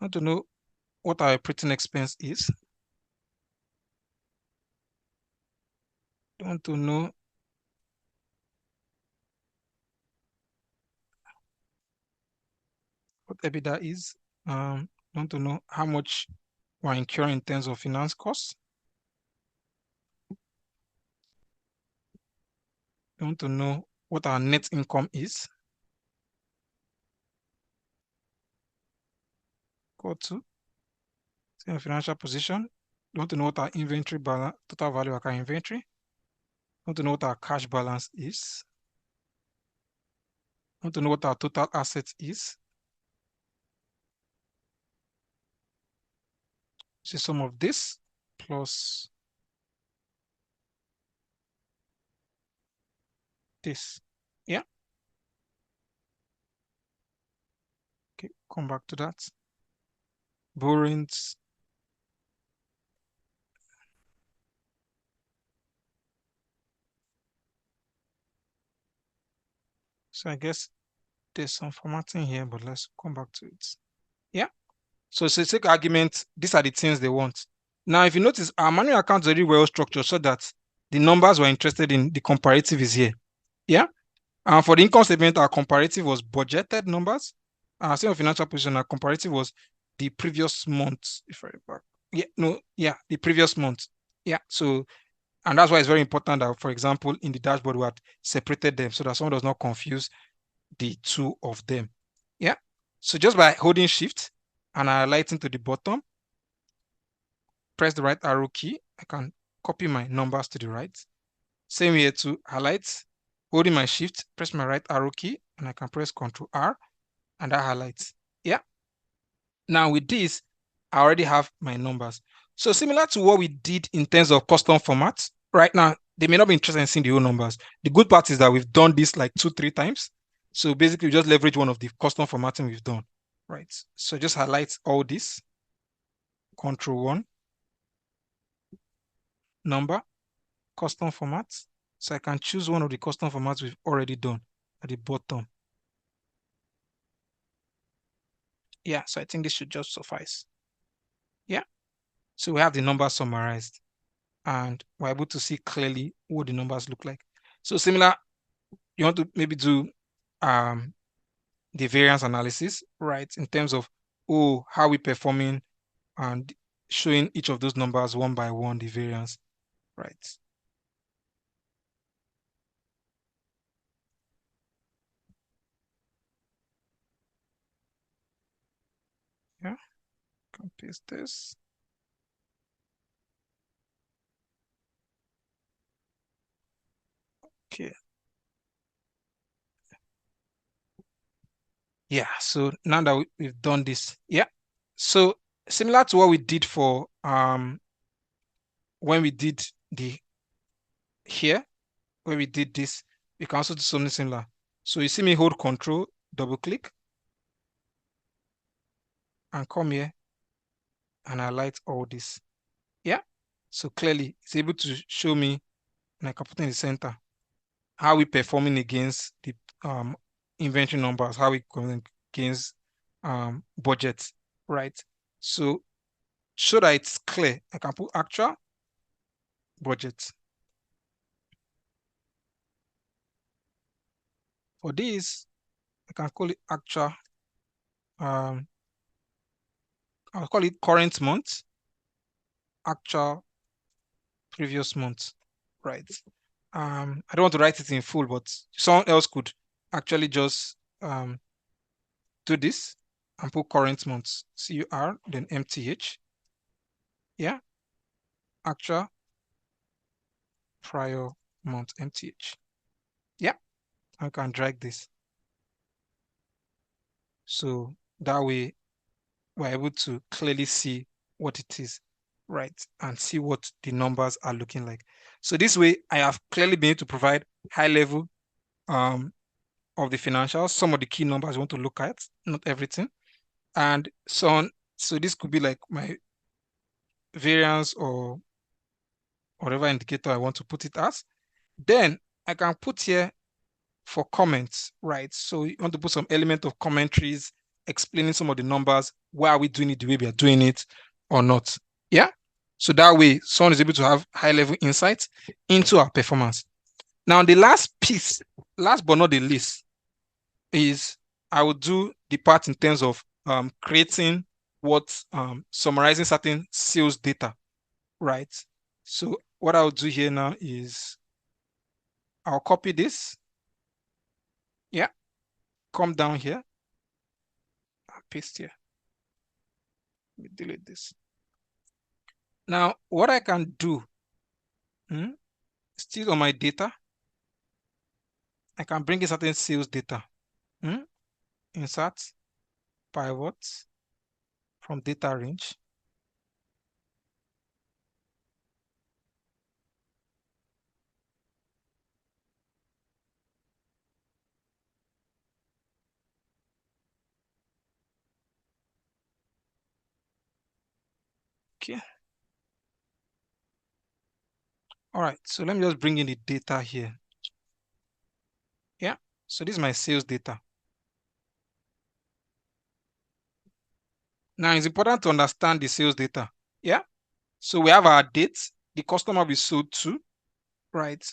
I want to know what our operating expense is. I want to know what EBITDA is. I want to know how much we're incurring in terms of finance costs. I want to know what our net income is. Go to financial position. I want to know what our inventory balance, total value of our inventory. want to know what our cash balance is. Want to know what our total assets is. See sum of this plus this. Yeah. Okay, come back to that. Borrowings. So I guess there's some formatting here, but let's come back to it. Yeah. So take argument, these are the things they want. Now, if you notice, our manual account is very well structured so that the numbers we're interested in, the comparative is here. Yeah. And for the income statement, our comparative was budgeted numbers. Same financial position, our comparative was the previous month, if I remember. The previous month. Yeah. So, and that's why it's very important that, for example, in the dashboard, we had separated them so that someone does not confuse the two of them. Yeah. So just by holding shift and highlighting to the bottom, press the right arrow key, I can copy my numbers to the right. Same here to highlight, holding my shift, press my right arrow key, and I can press Ctrl R, and that highlights. Yeah. Now with this, I already have my numbers. So similar to what we did in terms of custom formats, right now, they may not be interested in seeing the whole numbers. The good part is that we've done this like 2-3 times. So basically, we just leverage one of the custom formatting we've done, right? So just highlight all this, Ctrl 1, number, custom formats. So I can choose one of the custom formats we've already done at the bottom. Yeah, so I think this should just suffice. Yeah, so we have the numbers summarized and we're able to see clearly what the numbers look like. So similar, you want to maybe do the variance analysis, right? In terms of, how we performing and showing each of those numbers one by one, the variance, right? Yeah, can paste this. Okay. Yeah, so now that we've done this, yeah. So similar to what we did for when we did the here, when we did this, we can also do something similar. So you see me hold Control, double click, and come here and highlight all this. Yeah. So clearly it's able to show me, and I can put in the center, how we performing against the inventory numbers, how we going against budgets, right? So that it's clear, I can put actual budget. For this, I can call it actual, I'll call it current month, actual previous month, right? I don't want to write it in full, but someone else could actually just do this and put current month, CUR, then MTH. Yeah, actual prior month, MTH. Yeah, I can drag this. So that way we're able to clearly see what it is, right? And see what the numbers are looking like. So this way I have clearly been able to provide high level of the financials, some of the key numbers you want to look at, not everything, and so on. So this could be like my variance or whatever indicator I want to put it as. Then I can put here for comments, right? So you want to put some element of commentaries explaining some of the numbers. Why are we doing it the way we are doing it or not? Yeah. So that way someone is able to have high level insights into our performance. Now, the last piece, last but not the least, is I would do the part in terms of creating summarizing certain sales data, right? So what I'll do here now is I'll copy this. Yeah, come down here, I'll paste here. Let me delete this. Now, what I can do, Still on my data, I can bring in certain sales data. Insert, pivot from data range. Okay. All right, so let me just bring in the data here. Yeah, so this is my sales data. Now it's important to understand the sales data. Yeah, so we have our date, the customer we sold to, right?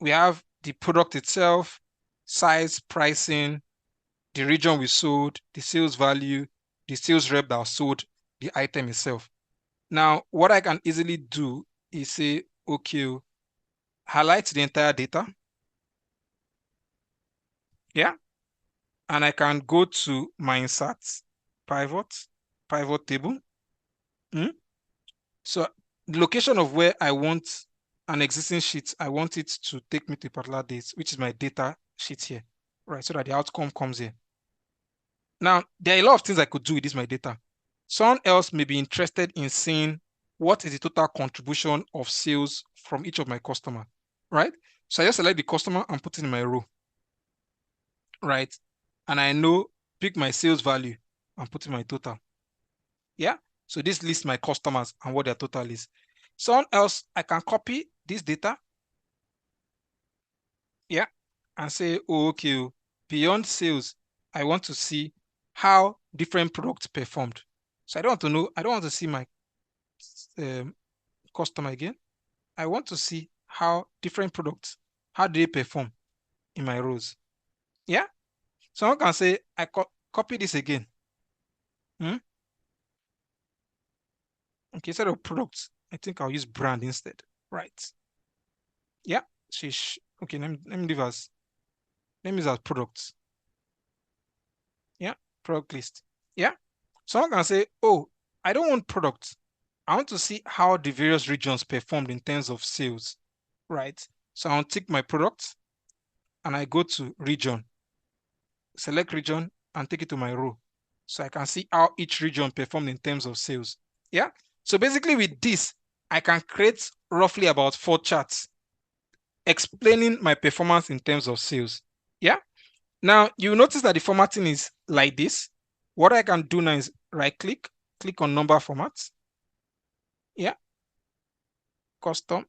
We have the product itself, size, pricing, the region we sold, the sales value, the sales rep that sold the item itself. Now, what I can easily do is say, okay, highlight the entire data. Yeah. And I can go to my insert, pivot table. So the location of where I want an existing sheet, I want it to take me to a particular date, which is my data sheet here, right? So that the outcome comes here. Now, there are a lot of things I could do with this my data. Someone else may be interested in seeing what is the total contribution of sales from each of my customers, right? So I just select the customer and put it in my row, right? And I know, pick my sales value and put in my total. Yeah. So this lists my customers and what their total is. Someone else, I can copy this data. Yeah. And say, oh, okay, beyond sales, I want to see how different products performed. So I don't want to know, I don't want to see my customer again. I want to see how different products, how do they perform in my rows. Yeah. Someone can say, I copy this again. Okay, instead of products, I think I'll use brand instead. Right. Yeah. Okay, let me leave as, let me use as products. Yeah. Product list. Yeah. Someone can say, oh, I don't want products. I want to see how the various regions performed in terms of sales. Right. So I'll tick my products and I go to region, select region and take it to my row. So I can see how each region performed in terms of sales. Yeah. So basically with this, I can create roughly about 4 charts explaining my performance in terms of sales. Yeah. Now you notice that the formatting is like this. What I can do now is right click, click on number formats. Yeah. Custom.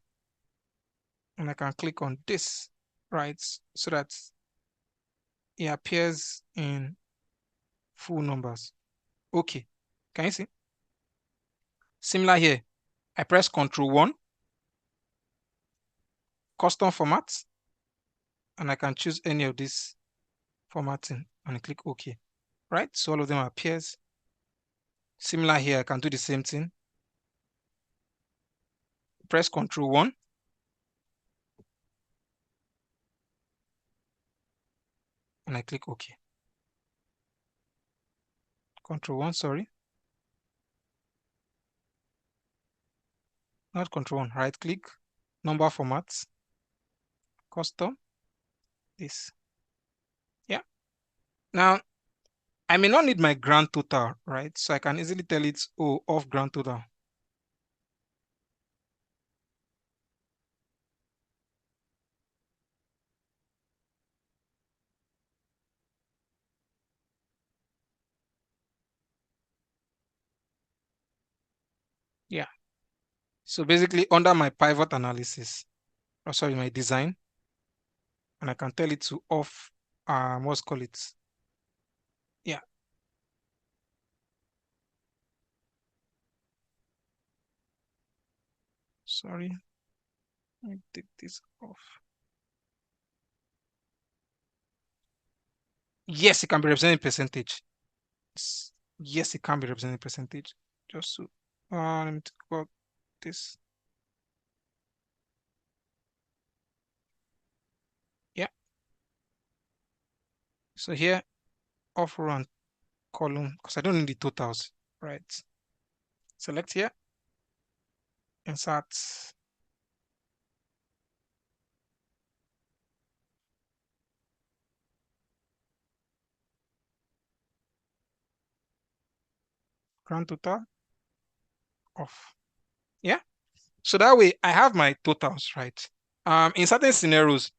And I can click on this, right? So that it appears in full numbers. Okay. Can you see? Similar here. I press Ctrl 1, custom formats, and I can choose any of this formatting and click OK. Right? So all of them appears. Similar here, I can do the same thing. Press Ctrl 1. And I click OK. Ctrl 1, sorry. Not Ctrl 1, right click, number formats, custom, this. Yeah. Now, I may not need my grand total, right? So I can easily tell it, oh, off grand total. Yeah. So basically under my pivot analysis, or sorry, my design, and I can tell it to off, what's call it? Yeah. Sorry. Let me take this off. Yes, it can be represented in percentage. Yes, it can be represented in percentage. Just so, let me talk about this. Yeah. So here, off row and column, because I don't need the totals, right? Select here, insert grand total of, yeah. So that way I have my totals, right? In certain scenarios,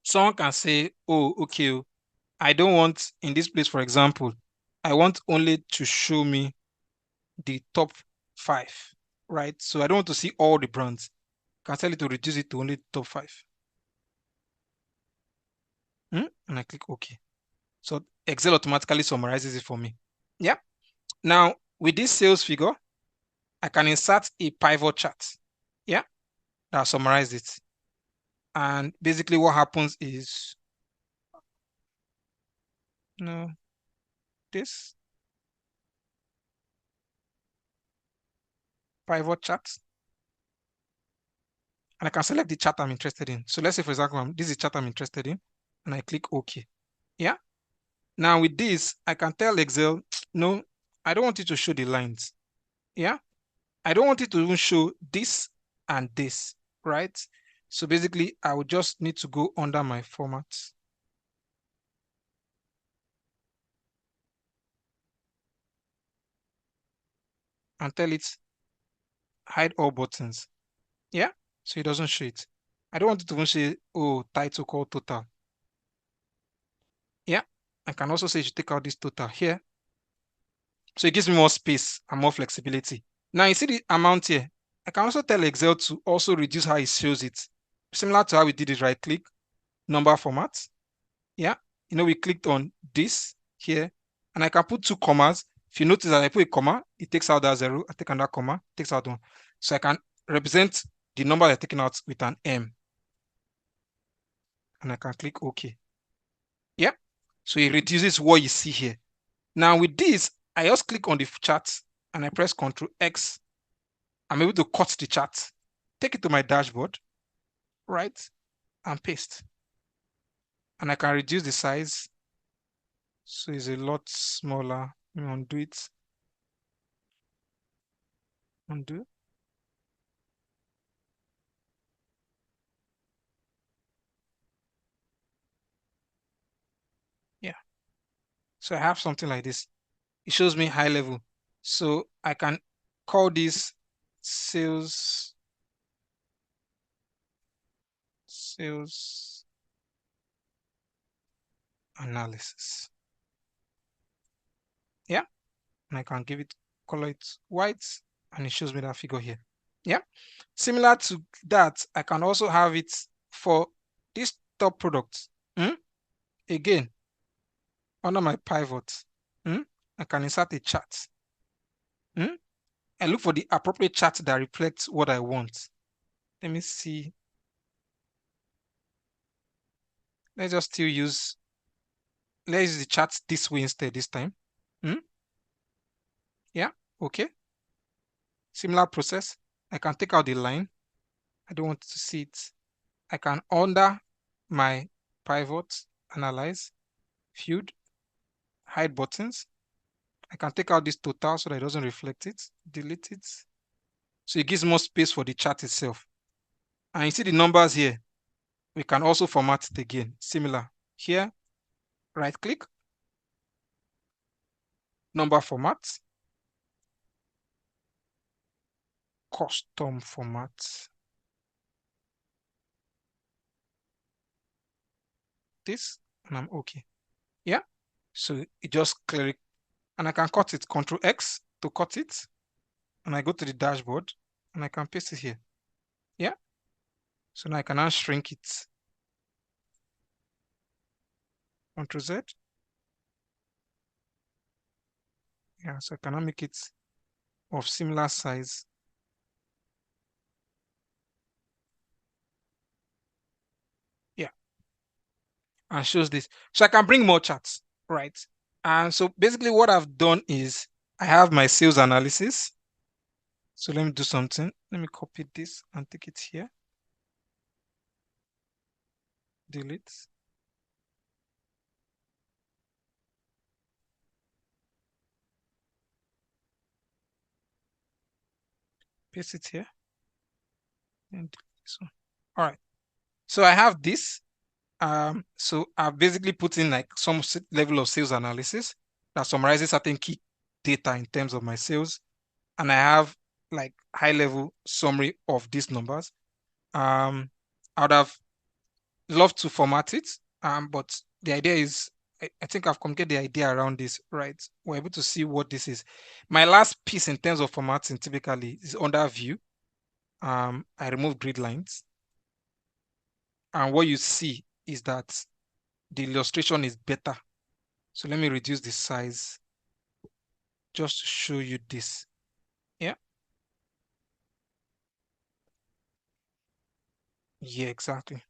someone can say, oh, okay, I don't want in this place, for example, I want only to show me the top 5, right? So I don't want to see all the brands. I can tell it to reduce it to only top 5. And I click OK. So Excel automatically summarizes it for me. Yeah. Now with this sales figure, I can insert a pivot chart. Yeah. That summarize it. And basically what happens is, no, this pivot chart, and I can select the chart I'm interested in. So let's say, for example, this is the chart I'm interested in, and I click OK. Yeah. Now with this, I can tell Excel, no, I don't want it to show the lines. Yeah. I don't want it to even show this and this, right? So basically, I would just need to go under my format and tell it hide all buttons. Yeah. So it doesn't show it. I don't want it to even say, oh, title call total. Yeah. I can also say you should take out this total here. So it gives me more space and more flexibility. Now you see the amount here. I can also tell Excel to also reduce how it shows it. Similar to how we did it, right click, number format. Yeah. We clicked on this here, and I can put 2 commas. If you notice that I put a comma, it takes out that 0. I take another comma, takes out 1. So I can represent the number they're taking out with an M. And I can click OK. Yeah. So it reduces what you see here. Now with this, I just click on the chart and I press Ctrl X. I'm able to cut the chart, take it to my dashboard, right, and paste. And I can reduce the size. So it's a lot smaller. Let me undo it. Undo. Yeah. So I have something like this. It shows me high level. So I can call this sales analysis. Yeah. And I can give it, color it white, and it shows me that figure here. Yeah. Similar to that, I can also have it for this top product. Again, under my pivot, I can insert a chart. And look for the appropriate chart that reflects what I want. Let me see. Let's just still use, let's use the chart this way instead this time. Yeah, okay. Similar process. I can take out the line. I don't want to see it. I can under my pivot, analyze, field, hide buttons. I can take out this total so that it doesn't reflect it, delete it. So it gives more space for the chart itself. And you see the numbers here. We can also format it again. Similar. Here, right click, number format, custom format. This, and I'm okay. Yeah. So it just click, and I can cut it, Ctrl X to cut it. And I go to the dashboard and I can paste it here. Yeah. So now I can now shrink it. Ctrl Z. Yeah. So I can now make it of similar size. Yeah. And shows this. So I can bring more charts, right? And so basically what I've done is I have my sales analysis. So let me do something. Let me copy this and take it here. Delete. Paste it here. And this one. All right. So I have this. So I've basically put in like some level of sales analysis that summarizes certain key data in terms of my sales, and I have like high level summary of these numbers. I would have loved to format it, but the idea is I think I've communicated the idea around this, right? We're able to see what this is. My last piece in terms of formatting typically is under view. I remove grid lines, and what you see is that the illustration is better. So let me reduce the size just to show you this. Yeah. Yeah, exactly.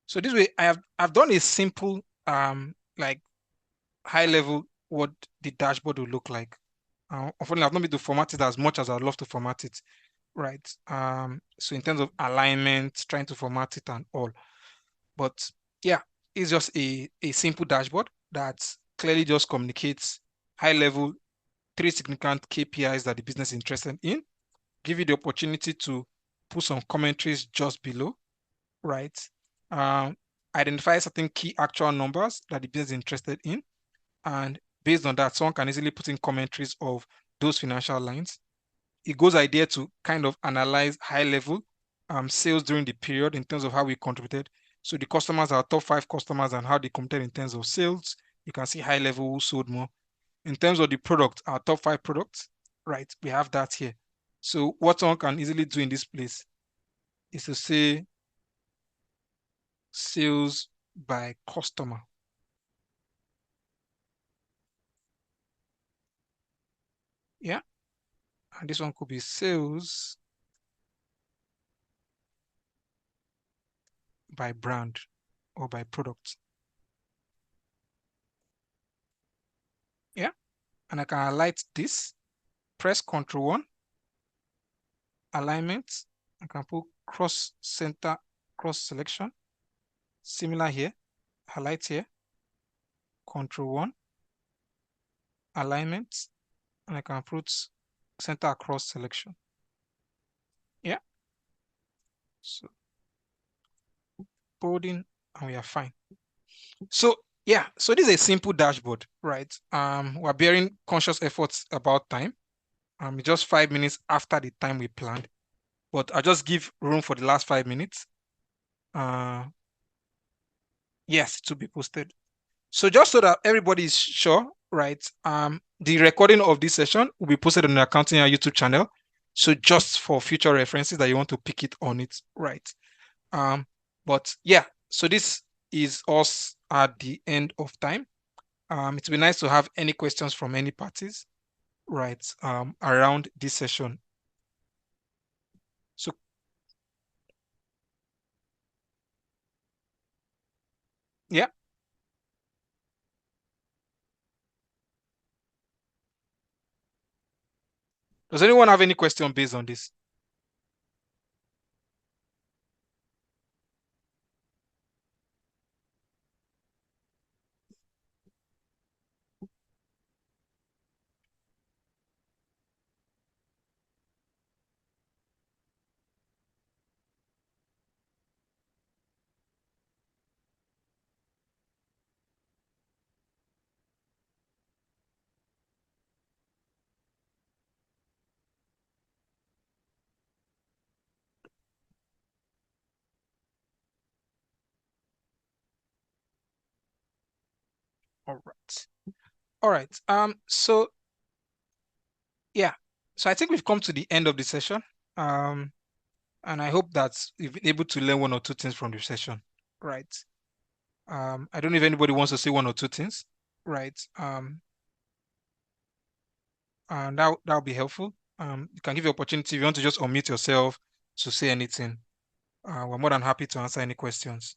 So this way I've done a simple like high level what the dashboard will look like. Unfortunately, I've not been to format it as much as I'd love to format it, right? So in terms of alignment, trying to format it and all. But yeah, it's just a simple dashboard that clearly just communicates high level 3 significant KPIs that the business is interested in, give you the opportunity to put some commentaries just below, right? Um, Identify certain key actual numbers that the business is interested in, and based on that, someone can easily put in commentaries of those financial lines. It goes idea to kind of analyze high level sales during the period in terms of how we contributed. So the customers are top 5 customers and how they competed in terms of sales. You can see high level who sold more. In terms of the product, our top 5 products, right? We have that here. So what someone can easily do in this place is to say sales by customer. Yeah. And this one could be sales by brand or by product. Yeah. And I can highlight this, press Ctrl 1, alignment. I can put cross center, cross selection. Similar here, highlight here, Ctrl 1, alignment, and I can put center across selection. Yeah. So bolding, and we are fine. So yeah, so this is a simple dashboard, right? We're bearing conscious efforts about time. It's just 5 minutes after the time we planned, but I'll just give room for the last 5 minutes. Yes, to be posted. So just so that everybody is sure, right? The recording of this session will be posted on the Accounting and YouTube channel. So just for future references that you want to pick it on it, right? But yeah, so this is us at the end of time. It would be nice to have any questions from any parties, right? Around this session. So yeah. Does anyone have any question based on this? All right. All right. So yeah. So I think we've come to the end of the session. And I hope that you've been able to learn 1 or 2 things from the session, right? I don't know if anybody wants to say 1 or 2 things, right? And that'll be helpful. You can give you opportunity if you want to just unmute yourself to say anything. We're more than happy to answer any questions.